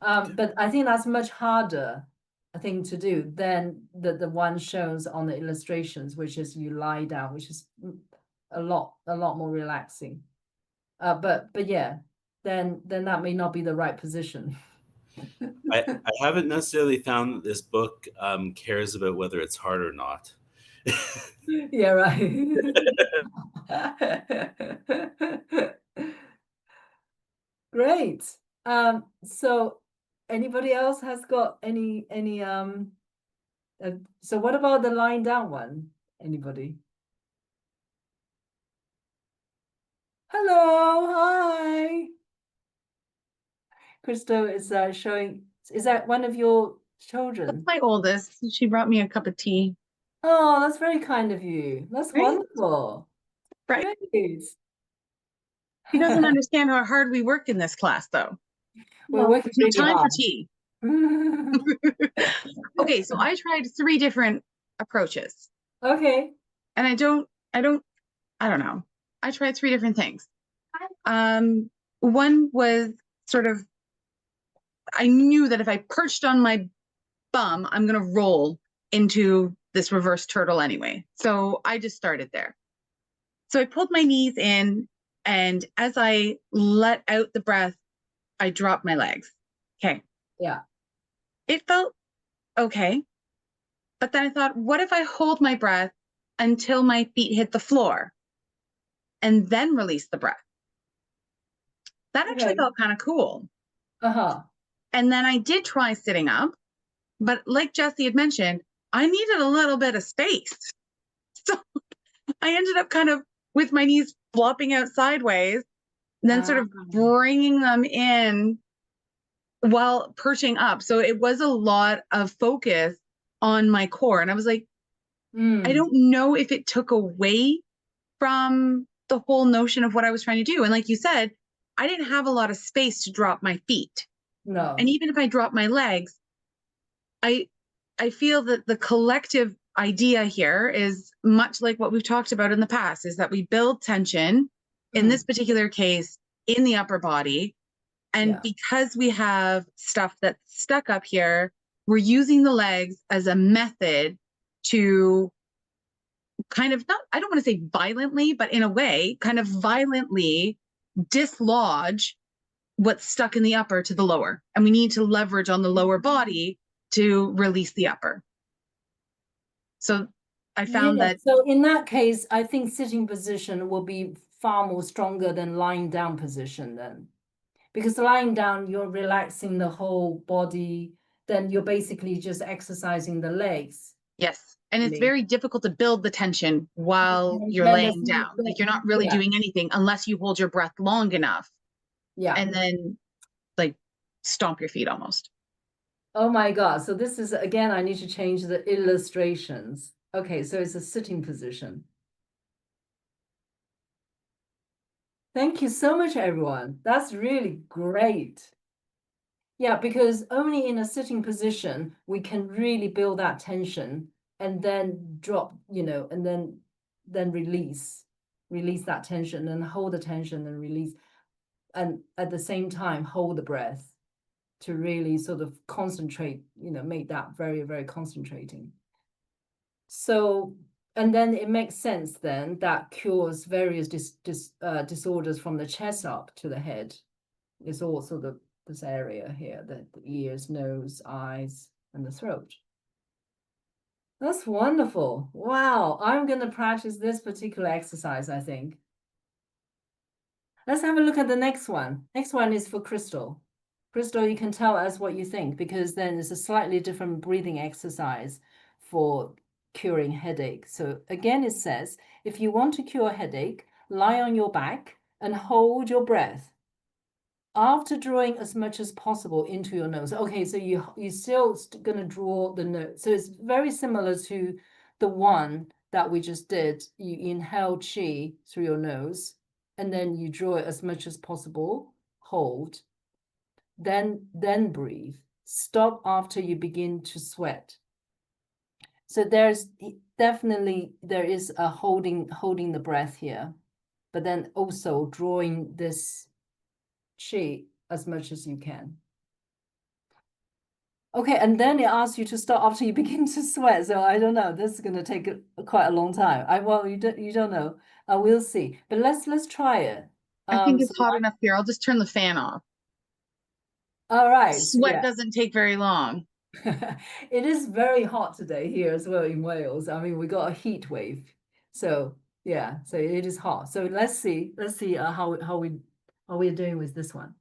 But I think that's much harder, I think, to do than the one shows on the illustrations, which is you lie down, which is a lot more relaxing. But yeah, then that may not be the right position. I haven't necessarily found that this book cares about whether it's hard or not. Yeah, right. Great. So anybody else has got any so what about the lying down one? Anybody? Hello, hi. Crystal is showing, is that one of your That's children? my oldest. She brought me a cup of tea. Oh, that's very kind of you. That's Right? wonderful. Right. Great. She doesn't understand how hard we work in this class, though. We're working There's no really time for hard. tea. Okay, so I tried 3 different approaches, Okay. and I don't know. I tried 3 different things. One was sort of, I knew that if I perched on my bum, I'm gonna roll into this reverse turtle anyway. So I just started there. So I pulled my knees in, and as I let out the breath, I dropped my legs. Okay. Yeah. It felt okay. But then I thought, what if I hold my breath until my feet hit the floor and then release the breath? That actually Okay. felt kind of cool. Uh-huh. And then I did try sitting up, but like Jesse had mentioned, I needed a little bit of space. So I ended up kind of with my knees flopping out sideways, and then sort of bringing them in while perching up. So it was a lot of focus on my core. And I was like, I don't know if it took away from the whole notion of what I was trying to do. And like you said, I didn't have a lot of space to drop my feet. No. And even if I drop my legs, I feel that the collective idea here is much like what we've talked about in the past, is that we build tension, in this particular case, in the upper body. And Yeah. because we have stuff that's stuck up here, we're using the legs as a method to kind of, not, I don't want to say violently, but in a way, kind of violently dislodge what's stuck in the upper to the lower. And we need to leverage on the lower body to release the upper. So I found Yeah, that, so in that case, I think sitting position will be far more stronger than lying down position then. Because lying down, you're relaxing the whole body, then you're basically just exercising the legs. yes. And it's Really. very difficult to build the tension while you're Then laying down. Like you're not really doing anything unless you hold your breath long enough. Yeah. And then like stomp your feet almost. Oh my God. So this is, again, I need to change the illustrations. Okay, so it's a sitting position. Thank you so much, everyone. That's really great. Yeah, because only in a sitting position, we can really build that tension and then drop, and then release that tension and hold the tension and release. And at the same time, hold the breath to really sort of concentrate, make that very, very concentrating. So, and then it makes sense then that cures various disorders from the chest up to the head. It's all sort of this area here, the ears, nose, eyes, and the throat. That's wonderful. Wow, I'm going to practice this particular exercise, I think. Let's have a look at the next one. Next one is for Crystal. Crystal, you can tell us what you think, because then it's a slightly different breathing exercise for curing headache. So again, it says, if you want to cure headache, lie on your back and hold your breath after drawing as much as possible into your nose. Okay, so you're still going to draw the nose. So it's very similar to the one that we just did. You inhale chi through your nose, and then you draw it as much as possible, hold, then breathe. Stop after you begin to sweat. So there's definitely, there is a holding the breath here. but then also drawing this shape as much as you can. Okay, and then it asks you to stop after you begin to sweat. So I don't know. This is going to take quite a long time. Well, you don't know. We'll see. But let's try it. I think it's So hot enough here. I'll just turn the fan off. all right. Sweat Yeah. doesn't take very long. It is very hot today here as well in Wales. I mean, we got a heat wave. So yeah, so it is hot. So let's see how we're doing with this one.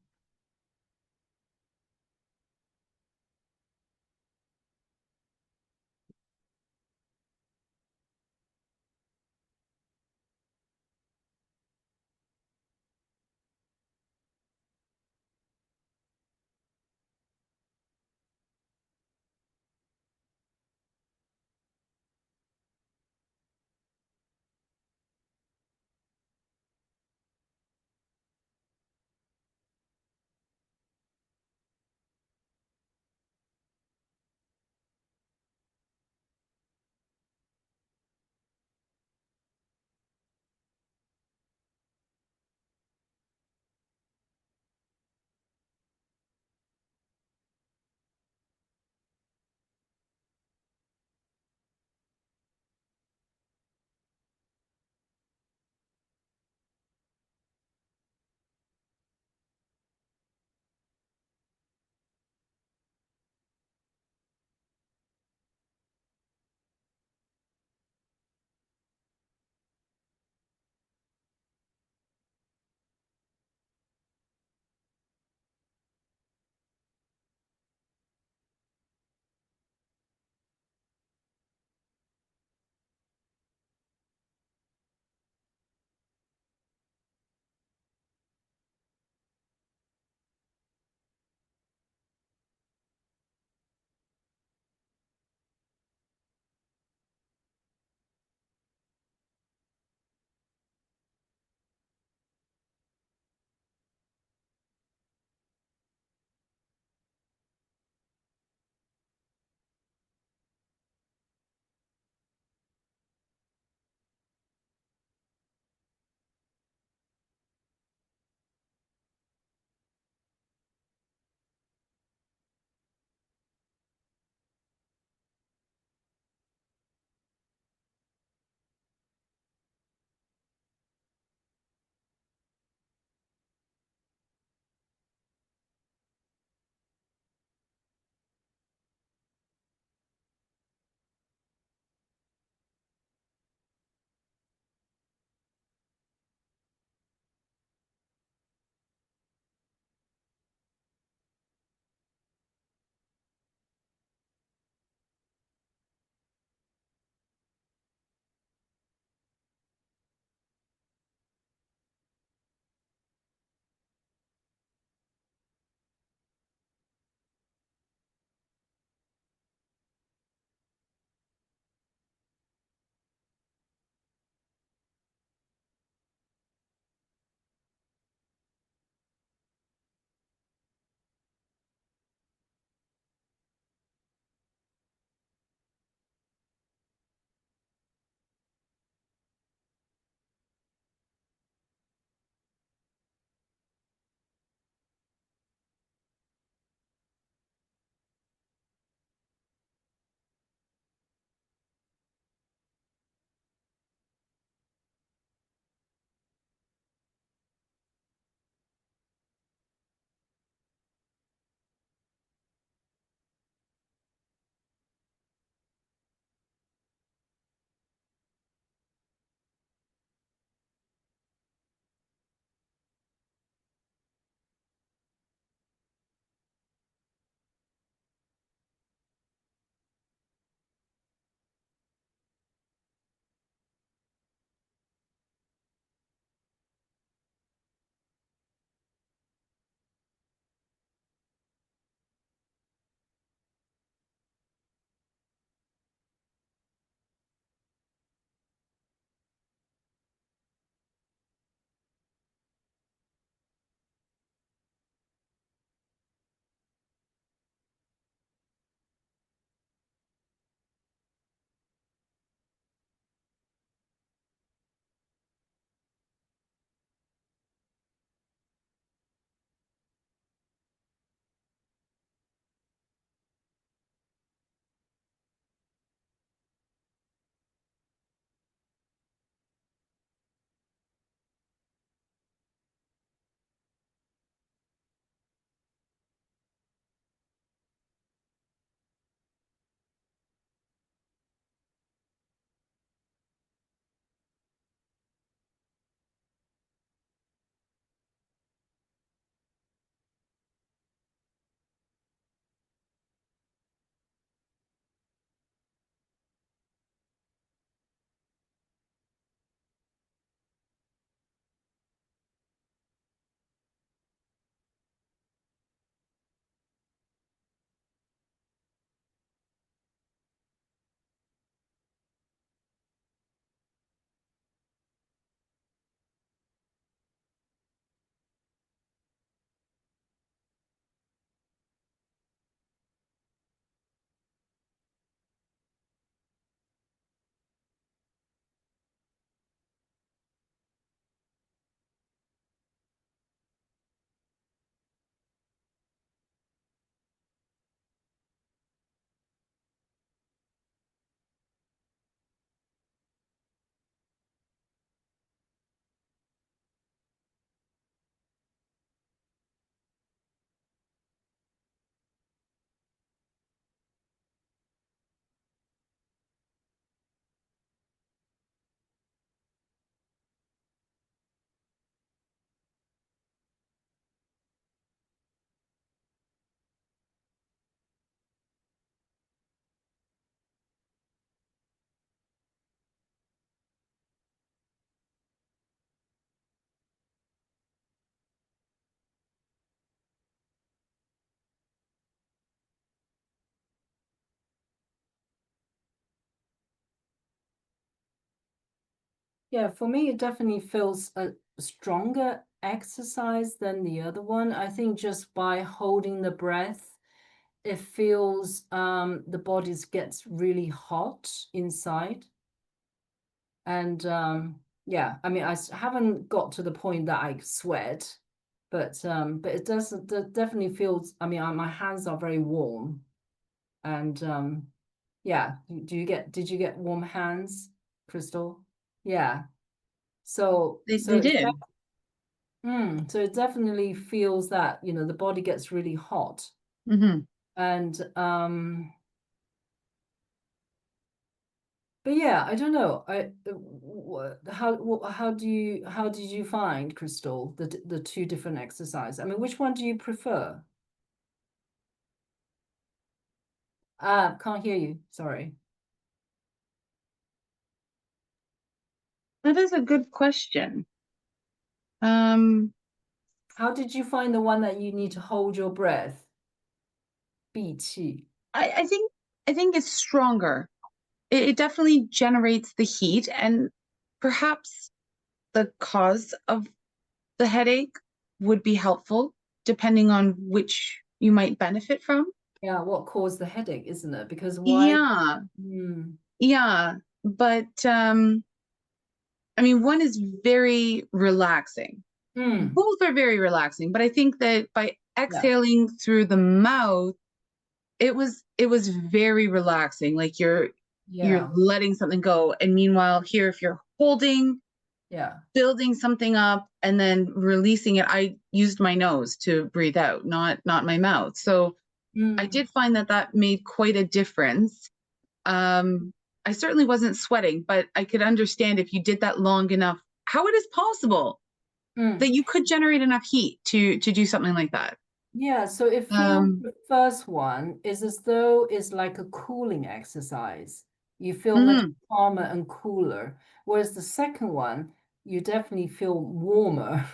Yeah, for me, it definitely feels a stronger exercise than the other one. I think just by holding the breath, it feels the body gets really hot inside. And yeah, I mean, haven't got to the point that I sweat, but it definitely feels, I mean, my hands are very warm. And yeah, did you get warm hands, Crystal? Yeah. So They did. so it definitely feels that, you know, the body gets really hot. Mm-hmm. And but yeah, I don't know. How did you find, Crystal, the two different exercises? I mean, which one do you prefer? Can't hear you. Sorry. That is a good question. How did you find the one that you need to hold your breath? 闭气. I think it's stronger. It definitely generates the heat, and perhaps the cause of the headache would be helpful depending on which you might benefit from. Yeah, what caused the headache, isn't it? Because why? Yeah, Hmm. yeah. But I mean, one is very relaxing. Hmm. Both are very relaxing, but I think that by Yeah. exhaling through the mouth, it was very relaxing. Like you're Yeah. letting something go. And meanwhile, here, if you're holding, Yeah. building something up and then releasing it, I used my nose to breathe out, not my mouth. So I Hmm. did find that made quite a difference. I certainly wasn't sweating, but I could understand if you did that long enough, how it is possible Hmm. that you could generate enough heat to do something like that. Yeah, so it feels the first one is as though it's like a cooling exercise. You feel much calmer and cooler, whereas the second one, you definitely feel warmer.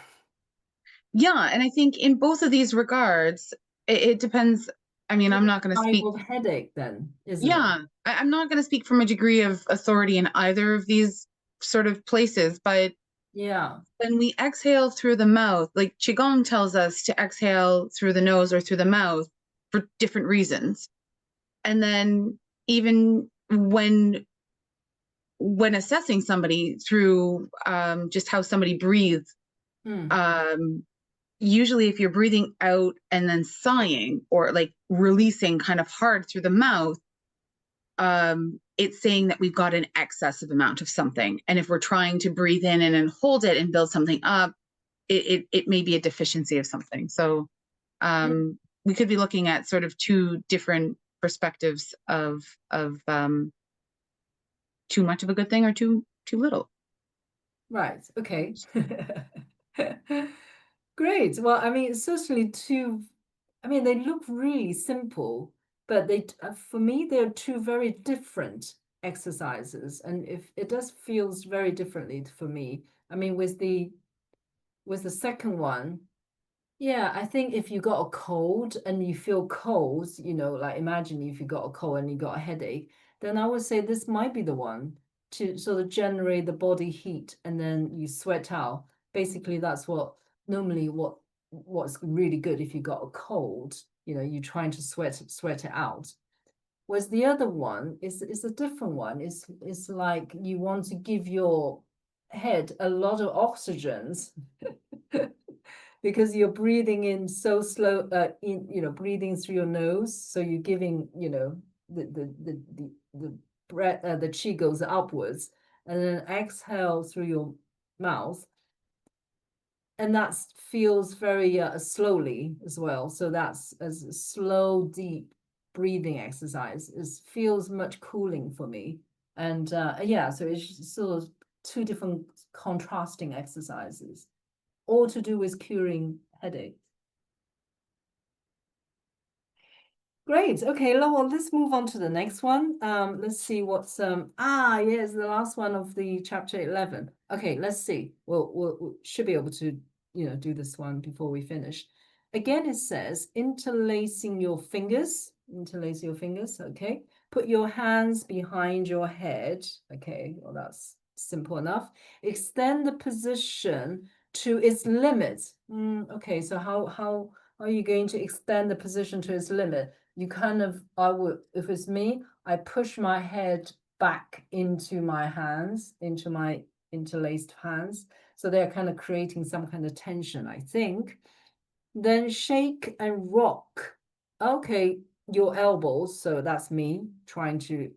Yeah, and I think in both of these regards, it depends. I mean, I'm not going to Type speak. of headache then, isn't it? Yeah, I'm not going to speak from a degree of authority in either of these sort of places, but Yeah. when we exhale through the mouth, like Qigong tells us to exhale through the nose or through the mouth for different reasons. And then even when assessing somebody through just how somebody breathes, Hmm. usually if you're breathing out and then sighing or like releasing kind of hard through the mouth, it's saying that we've got an excessive amount of something. And if we're trying to breathe in and then hold it and build something up, it may be a deficiency of something. So we could be looking at sort of two different perspectives of too much of a good thing or too little. Right. Okay. Great. Well, I mean, it's certainly two. I mean, they look really simple, but for me, they're two very different exercises, and if it does feels very differently for me. I mean, with the second one, yeah, I think if you got a cold and you feel cold, you know, like imagine if you got a cold and you got a headache, then I would say this might be the one to sort of generate the body heat and then you sweat out. Basically, that's normally what's really good if you got a cold, you know, you're trying to sweat it out. Whereas the other one is a different one. It's like you want to give your head a lot of oxygens because you're breathing in so slow, breathing through your nose. So you're giving, the breath, the qi goes upwards, and then exhale through your mouth, and that feels very slowly as well. So that's as a slow, deep breathing exercise. It feels much cooling for me, and yeah, so it's sort of two different contrasting exercises, all to do with curing headaches. Great. Okay, well, let's move on to the next one. Let's see what's yes, the last one of the chapter 11. Okay, let's see. We should be able to, do this one before we finish. Again, it says interlacing your fingers. Interlace your fingers. Okay. Put your hands behind your head. Okay. Well, that's simple enough. Extend the position to its limit. Okay, so how are you going to extend the position to its limit? You kind of, I would, if it's me, I push my head back into my hands, into my interlaced hands. So they're kind of creating some kind of tension, I think. Then shake and rock. Okay, your elbows. So that's me trying to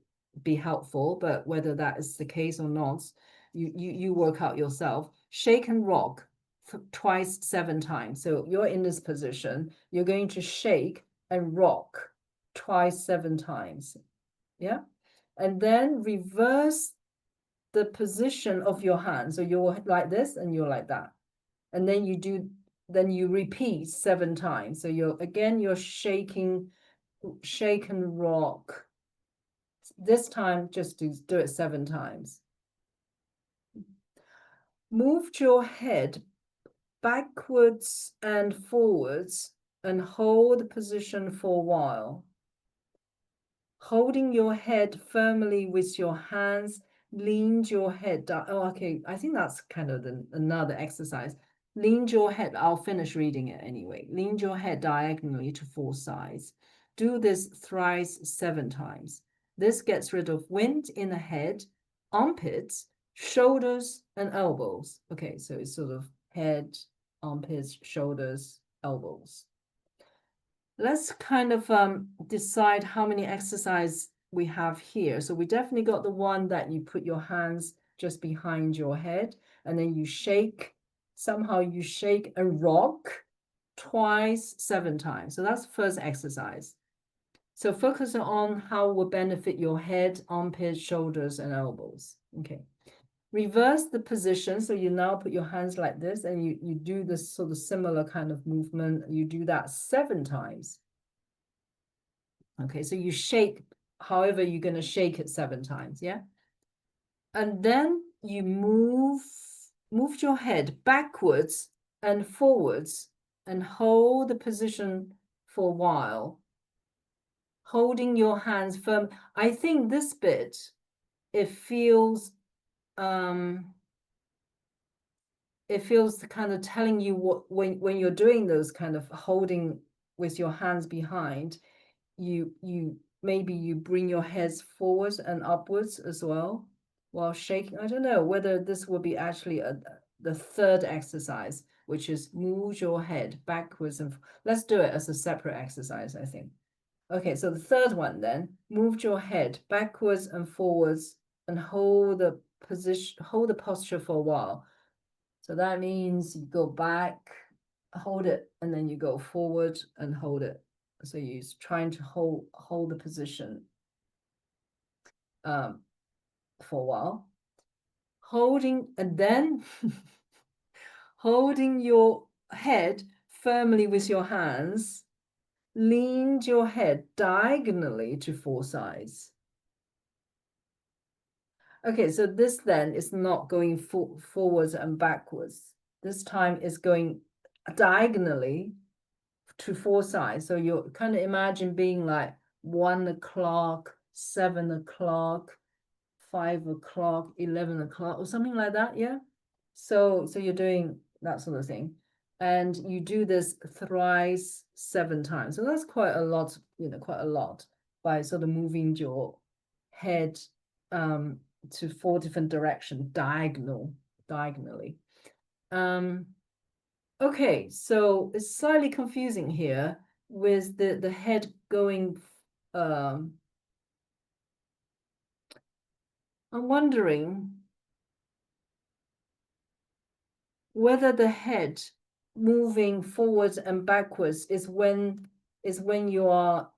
be helpful, but whether that is the case or not, you work out yourself. Shake and rock twice 7 times. So you're in this position, you're going to shake and rock twice 7 times. Yeah. And then reverse the position of your hand. So you're like this and you're like that. And then you repeat 7 times. So you're shaking, shake and rock. This time, just do it 7 times. Move your head backwards and forwards and hold the position for a while. Holding your head firmly with your hands, lean your head down. Oh, okay. I think that's kind of another exercise. Lean your head. I'll finish reading it anyway. Lean your head diagonally to 4 sides. Do this thrice 7 times. This gets rid of wind in the head, armpits, shoulders, and elbows. Okay, so it's sort of head, armpits, shoulders, elbows. Let's kind of decide how many exercises we have here. So we definitely got the one that you put your hands just behind your head and then you shake, somehow you shake and rock twice 7 times. So that's the first exercise. So focus on how will benefit your head, armpits, shoulders, and elbows. Okay. Reverse the position. So you now put your hands like this and you do this sort of similar kind of movement. You do that 7 times. Okay, so you shake, however you're going to shake it 7 times, yeah? And then you move your head backwards and forwards and hold the position for a while. Holding your hands firm. I think this bit, it feels kind of telling you what when you're doing those kind of holding with your hands behind, you maybe you bring your heads forwards and upwards as well while shaking. I don't know whether this will be actually the third exercise, which is move your head backwards and let's do it as a separate exercise, I think. Okay, so the third one then, move your head backwards and forwards and hold the position, hold the posture for a while. So that means you go back, hold it, and then you go forward and hold it. So you're trying to hold the position for a while. Holding, and then holding your head firmly with your hands, lean your head diagonally to 4 sides. Okay, so this then is not going forwards and backwards. This time is going diagonally to 4 sides. So you kind of imagine being like 1 o'clock, 7 o'clock, 5 o'clock, 11 o'clock, or something like that. Yeah. So you're doing that sort of thing. And you do this thrice 7 times. So that's quite a lot, quite a lot by sort of moving your head to 4 different directions diagonally. Okay, so it's slightly confusing here with the head going. I'm wondering whether the head moving forwards and backwards is when you are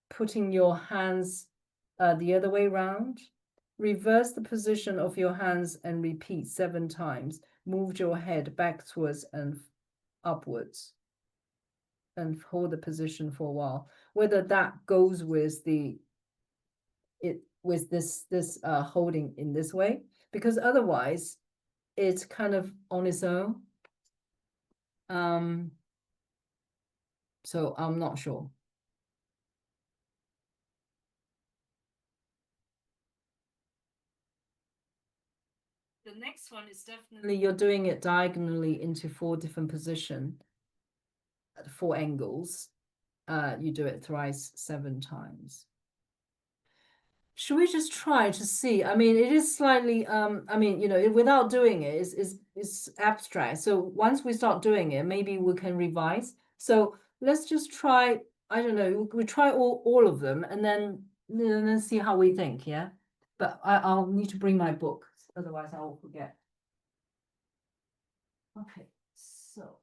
putting your hands the other way around. Reverse the position of your hands and repeat 7 times. Move your head backwards and upwards and hold the position for a while. Whether that goes with this holding in this way, because otherwise it's kind of on its own. So I'm not sure. the next one is definitely you're doing it diagonally into 4 different positions at 4 angles. You do it thrice 7 times. Should we just try to see? I mean, it is slightly, I mean, without doing it, it's abstract. So once we start doing it, maybe we can revise. So let's just try, I don't know, we try all of them and then see how we think, yeah? But I'll need to bring my book, otherwise I will forget. Okay, so,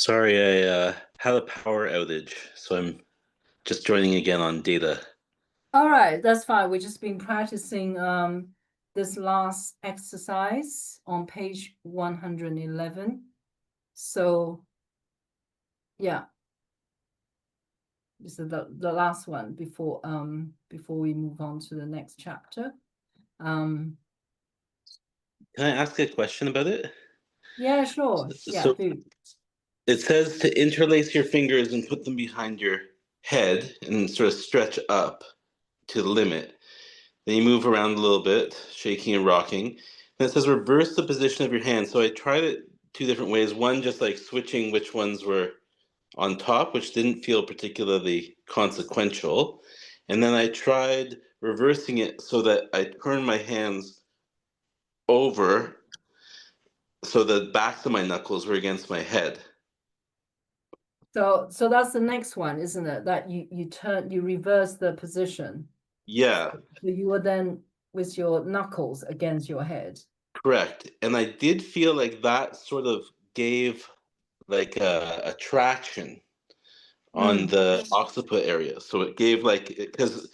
Sorry, I had a power outage, so I'm just joining again on data. All right, that's fine. We've just been practicing this last exercise on page 111. So yeah, this is the last one before we move on to the next chapter. Can I ask a question about it? Yeah, sure. Yeah, So do. it says to interlace your fingers and put them behind your head and sort of stretch up to the limit. Then you move around a little bit, shaking and rocking. Then it says reverse the position of your hands. So I tried it two different ways. One, just like switching which ones were on top, which didn't feel particularly consequential. And then I tried reversing it so that I turned my hands over so the backs of my knuckles were against my head. So that's the next one, isn't it? That you reverse the position. Yeah. So you were then with your knuckles against your head. Correct. And I did feel like that sort of gave like a traction on the occiput area. So it gave like, because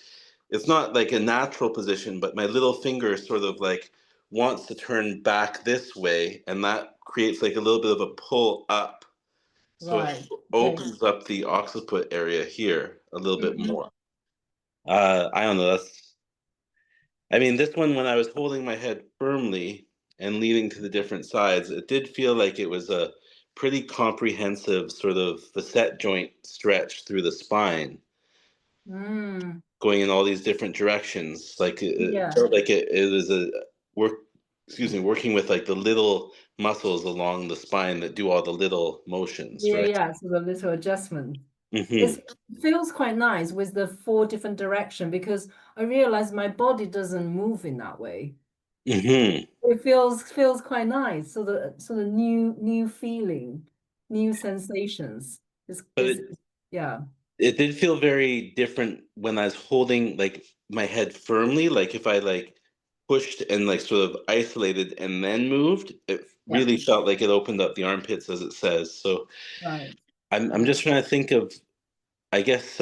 it's not like a natural position, but my little finger sort of like wants to turn back this way, and that creates like a little bit of a pull up. So Right. it Okay. opens up the occiput area here a little bit Mhm. more. I don't know. I mean, this one, when I was holding my head firmly and leaning to the different sides, it did feel like it was a pretty comprehensive sort of facet joint stretch through the spine, Mm. going in all these different directions. Like Yeah. it felt like it was a working with like the little muscles along the spine that do all the little motions, Yeah, right? yeah. So the little adjustment. Mm-hmm. It feels quite nice with the 4 different direction, because I realized my body doesn't move in that way. Mm-hmm. It feels quite nice. So the new feeling, new sensations. But Is yeah. it did feel very different when I was holding like my head firmly. Like if I like pushed and like sort of isolated and then moved, it Yeah. really felt like it opened up the armpits, as it says. So Right. I'm just trying to think of, I guess,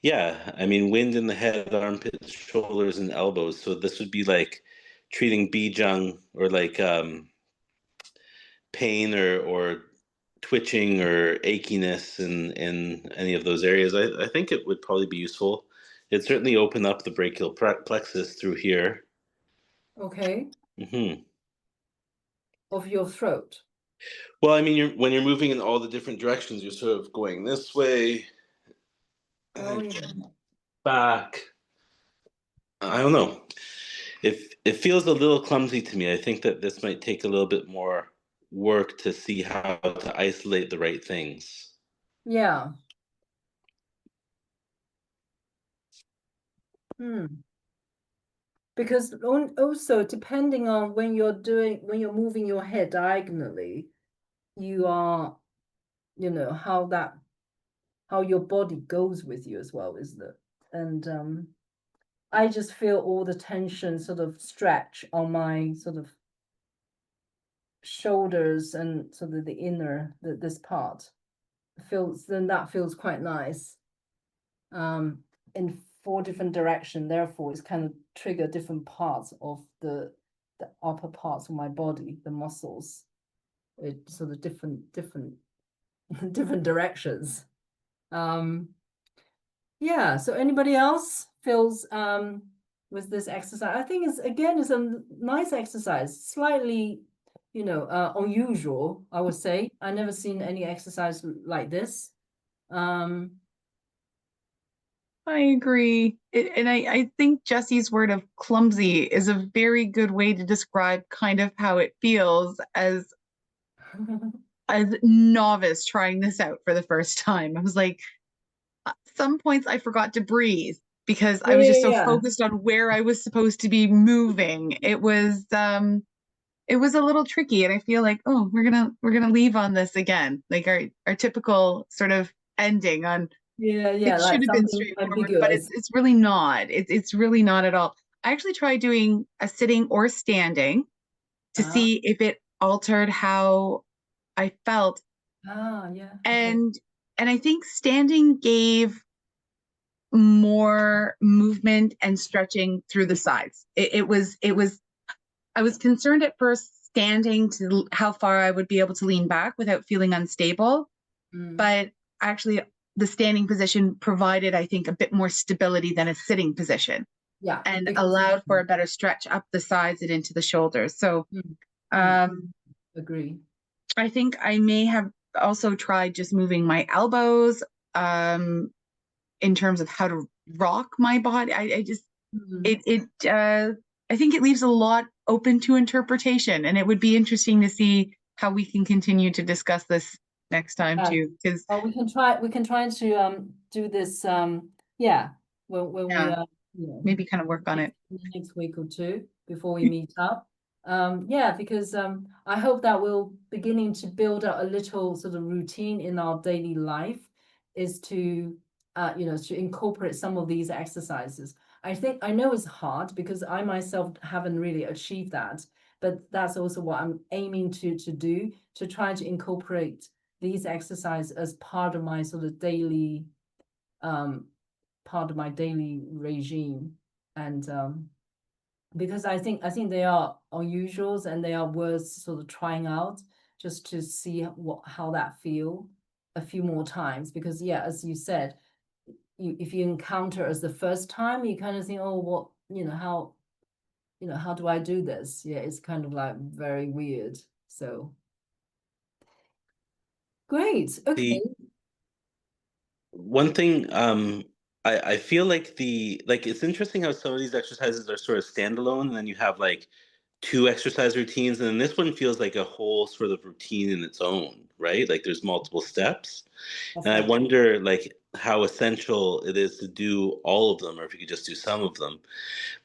yeah, I mean, wind in the head, armpits, shoulders, and elbows. So this would be like treating bijang or like pain or twitching or achiness in any of those areas. I think it would probably be useful. It certainly open up the brachial plexus through here. Okay. Hmm. Of your throat. Well, I mean, when you're moving in all the different directions, you're sort of going this way Oh, and yeah. back. I don't know. It feels a little clumsy to me. I think that this might take a little bit more work to see how to isolate the right things. Yeah. Hmm. Because also depending on when you're moving your head diagonally, you are, how your body goes with you as well, isn't it? And I just feel all the tension sort of stretch on my sort of shoulders and sort of the inner, this part that feels quite nice. In 4 different direction, therefore it's kind of trigger different parts of the upper parts of my body, the muscles. It sort of different different directions. Yeah, so anybody else feels with this exercise? I think it's a nice exercise, slightly, unusual, I would say. I never seen any exercise like this. I agree. And I think Jesse's word of clumsy is a very good way to describe kind of how it feels as novice trying this out for the first time. I was like, at some points I forgot to breathe because I was just so Yeah. focused on where I was supposed to be moving. It was a little tricky, and I feel like, oh, we're gonna leave on this again, like our typical sort of ending on. Yeah, It like should have been something straightforward, but ambiguous. it's really not. It's really not at all. I actually tried doing a sitting or standing to see if it altered how I felt Ah, yeah. Okay. And I think standing gave more movement and stretching through the sides. It was I was concerned at first standing to how far I would be able to lean back without feeling unstable, but actually the standing position provided, I think, a bit more stability than a sitting position. Yeah, and allowed for a better stretch up the sides and into the shoulders. So agree. I think I may have also tried just moving my elbows in terms of how to rock my body. I just I think it leaves a lot open to interpretation, and it would be interesting to see how we can continue to discuss this next time too. Because we can try to do this yeah when we maybe kind of work on it next week or two before we meet up. Yeah, because I hope that we're beginning to build up a little sort of routine in our daily life, is to to incorporate some of these exercises. I know it's hard because I myself haven't really achieved that, but that's also what I'm aiming to do, to try to incorporate these exercises as part of my sort of daily regime. And because I think they are unusual and they are worth sort of trying out, just to see how that feel a few more times. Because yeah, as you said, if you encounter as the first time, you kind of think, oh, what, how do I do this? Yeah, it's kind of like very weird. So great. Okay. One thing I feel like it's interesting how some of these exercises are sort of standalone, and then you have like two exercise routines, and then this one feels like a whole sort of routine in its own, right? Like there's multiple steps. And I wonder like how essential it is to do all of them, or if you could just do some of them.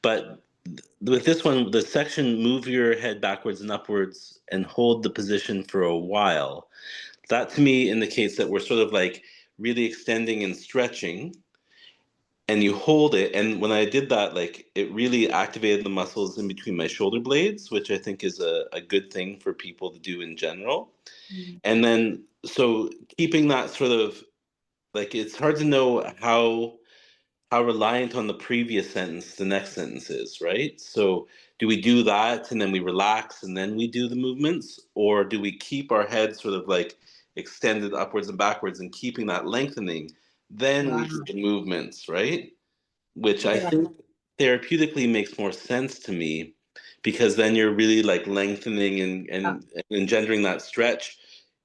But with this one, the section move your head backwards and upwards and hold the position for a while, that to me indicates that we're sort of like really extending and stretching, and you hold it. And when I did that, like it really activated the muscles in between my shoulder blades, which I think is a good thing for people to do in general. And then so keeping that sort of like, it's hard to know how reliant on the previous sentence the next sentence is, right? So do we do that and then we relax and then we do the movements, or do we keep our head sort of like extended upwards and backwards and keeping that lengthening, then we do the movements, right? Which I think therapeutically makes more sense to me, because then you're really like lengthening and engendering that stretch,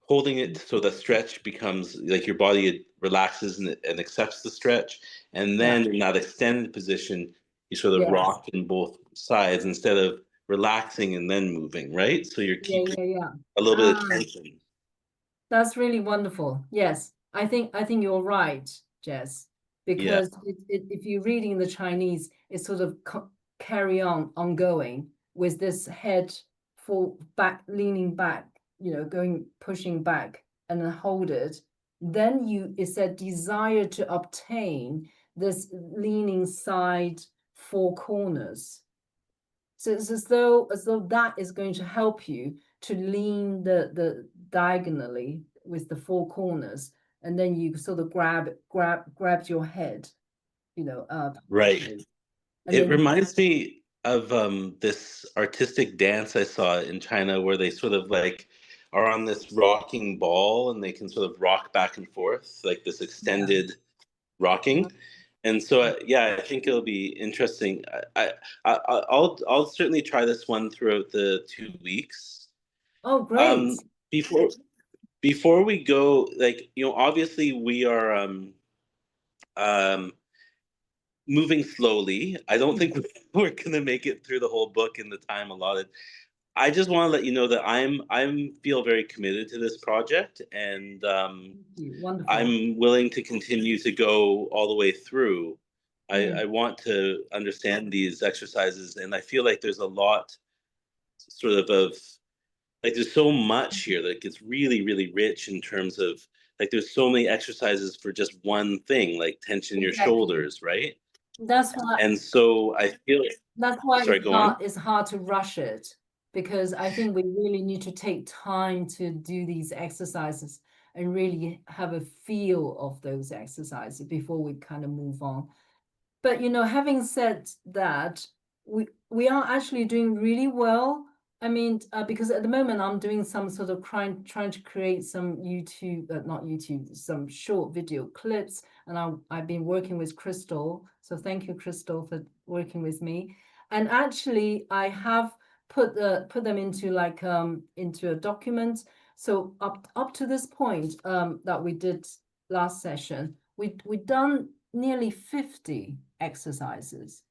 holding it so the stretch becomes like your body relaxes and accepts the stretch, and then in that extended position you sort of rock in both sides instead of relaxing and then moving, right? So you're keeping a little bit of tension. That's really wonderful. Yes, I think you're right, Jess, because if you're reading the Chinese, it's sort of carry on ongoing with this head leaning back, pushing back and then hold it. Then it said desire to obtain this leaning side four corners. So it's as though that is going to help you to lean the diagonally with the four corners, and then you sort of grab your head, right. It reminds me of this artistic dance I saw in China, where they sort of like are on this rocking ball and they can sort of rock back and forth, like this extended rocking. And so, I think it'll be interesting. I'll certainly try this one throughout the 2 weeks. Oh, great! Before we go, like obviously we are moving slowly. I don't think we're gonna make it through the whole book in the time allotted. I just want to let you know that I'm feel very committed to this project, and I'm willing to continue to go all the way through. I want to understand these exercises, and I feel like there's a lot sort of like there's so much here that gets really, really rich in terms of like there's so many exercises for just one thing, like tension your shoulders, right? That's why. And so I feel that's why it's hard to rush it, because I think we really need to take time to do these exercises. and really have a feel of those exercises before we kind of move on. But, you know, having said that, we are actually doing really well. I mean, because at the moment I'm doing some sort of trying to create some YouTube, not YouTube, some short video clips, and I've been working with Crystal. So thank you, Crystal, for working with me. And actually, I have put them into like into a document. So up to this point that we did last session, we done nearly 50 exercises,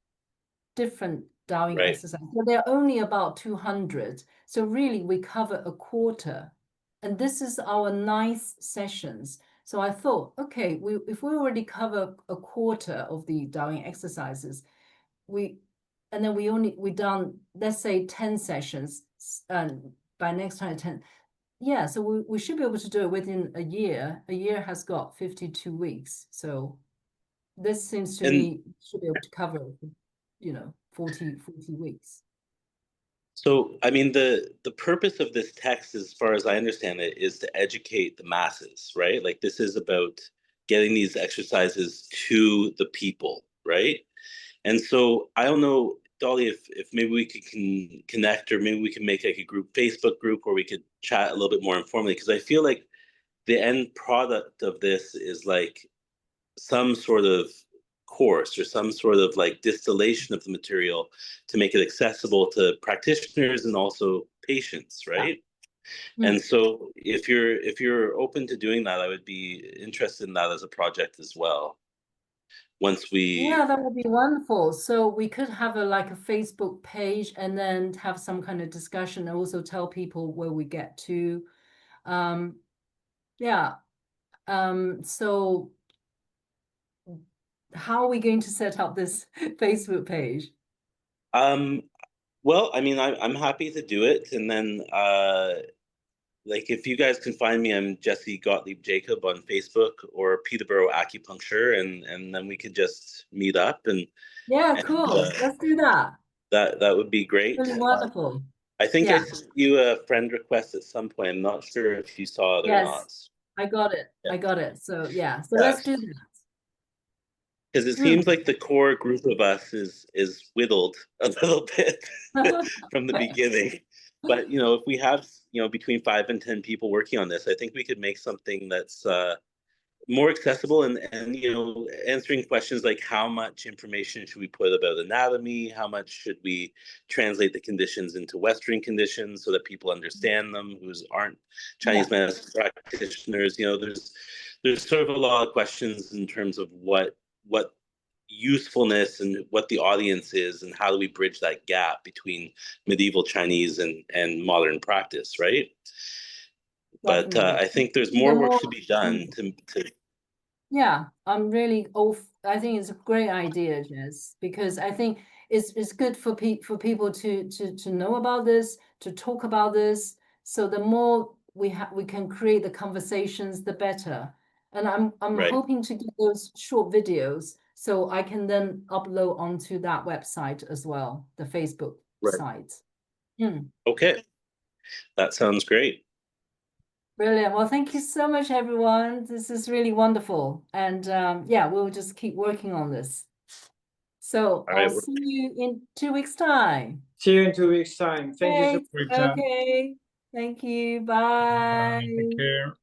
different DAOI Right. exercises. So they're only about 200. So really we cover a quarter. And this is our 9th sessions. So I thought, okay, if we already cover a quarter of the DAOI exercises, and then we done, let's say 10 sessions, and by next time 10. Yeah, so we should be able to do it within a year. A year has got 52 weeks. So this seems to me should be able to cover, you know, 40 weeks. So, I mean, the purpose of this text, as far as I understand it, is to educate the masses, right? Like this is about getting these exercises to the people, right? And so I don't know, Dolly, if maybe we can connect, or maybe we can make like a group Facebook group where we could chat a little bit more informally, because I feel like the end product of this is like some sort of course or some sort of like distillation of the material to make it accessible to practitioners and also patients, right? Yeah. And so if you're open to doing that, I would be interested in that as a project as well. Once we Yeah, that would be wonderful. So we could have like a Facebook page and then have some kind of discussion and also tell people where we get to. Yeah. So how are we going to set up this Facebook page? Well, I mean, I'm happy to do it, and then like if you guys can find me, I'm Jesse Gottlieb Jacob on Facebook, or Peterborough Acupuncture, and then we could just meet up and Yeah, cool. Let's do that. That would be great. Really wonderful. I think I Yeah. sent you a friend request at some point. I'm not sure if you saw it or Yes, not. I got it. Yeah. I got it. So yeah, so Yeah. let's do that. Because it seems like the core group of us is whittled a little bit from the beginning. But you know, if we have, you know, between 5 and 10 people working on this, I think we could make something that's more accessible, and you know, answering questions like how much information should we put about anatomy, how much should we translate the conditions into Western conditions so that people understand them who aren't Chinese medicine practitioners. You know, there's sort of a lot of questions in terms of what usefulness and what the audience is, and how do we bridge that gap between medieval Chinese and modern practice, right? But I think there's more work to be done to Yeah, I'm really I think it's a great idea, Jess, because I think it's good for people to know about this, to talk about this. So the more we can create the conversations, the better. And I'm Right. hoping to get those short videos so I can then upload onto that website as well, the Facebook site. Okay, that sounds great. Brilliant. Well, thank you so much, everyone. This is really wonderful. And yeah, we'll just keep working on this. So I'll see you in 2 weeks' time. See you in 2 weeks' time. Thank you so much. Okay. Thank you. Bye. Take care.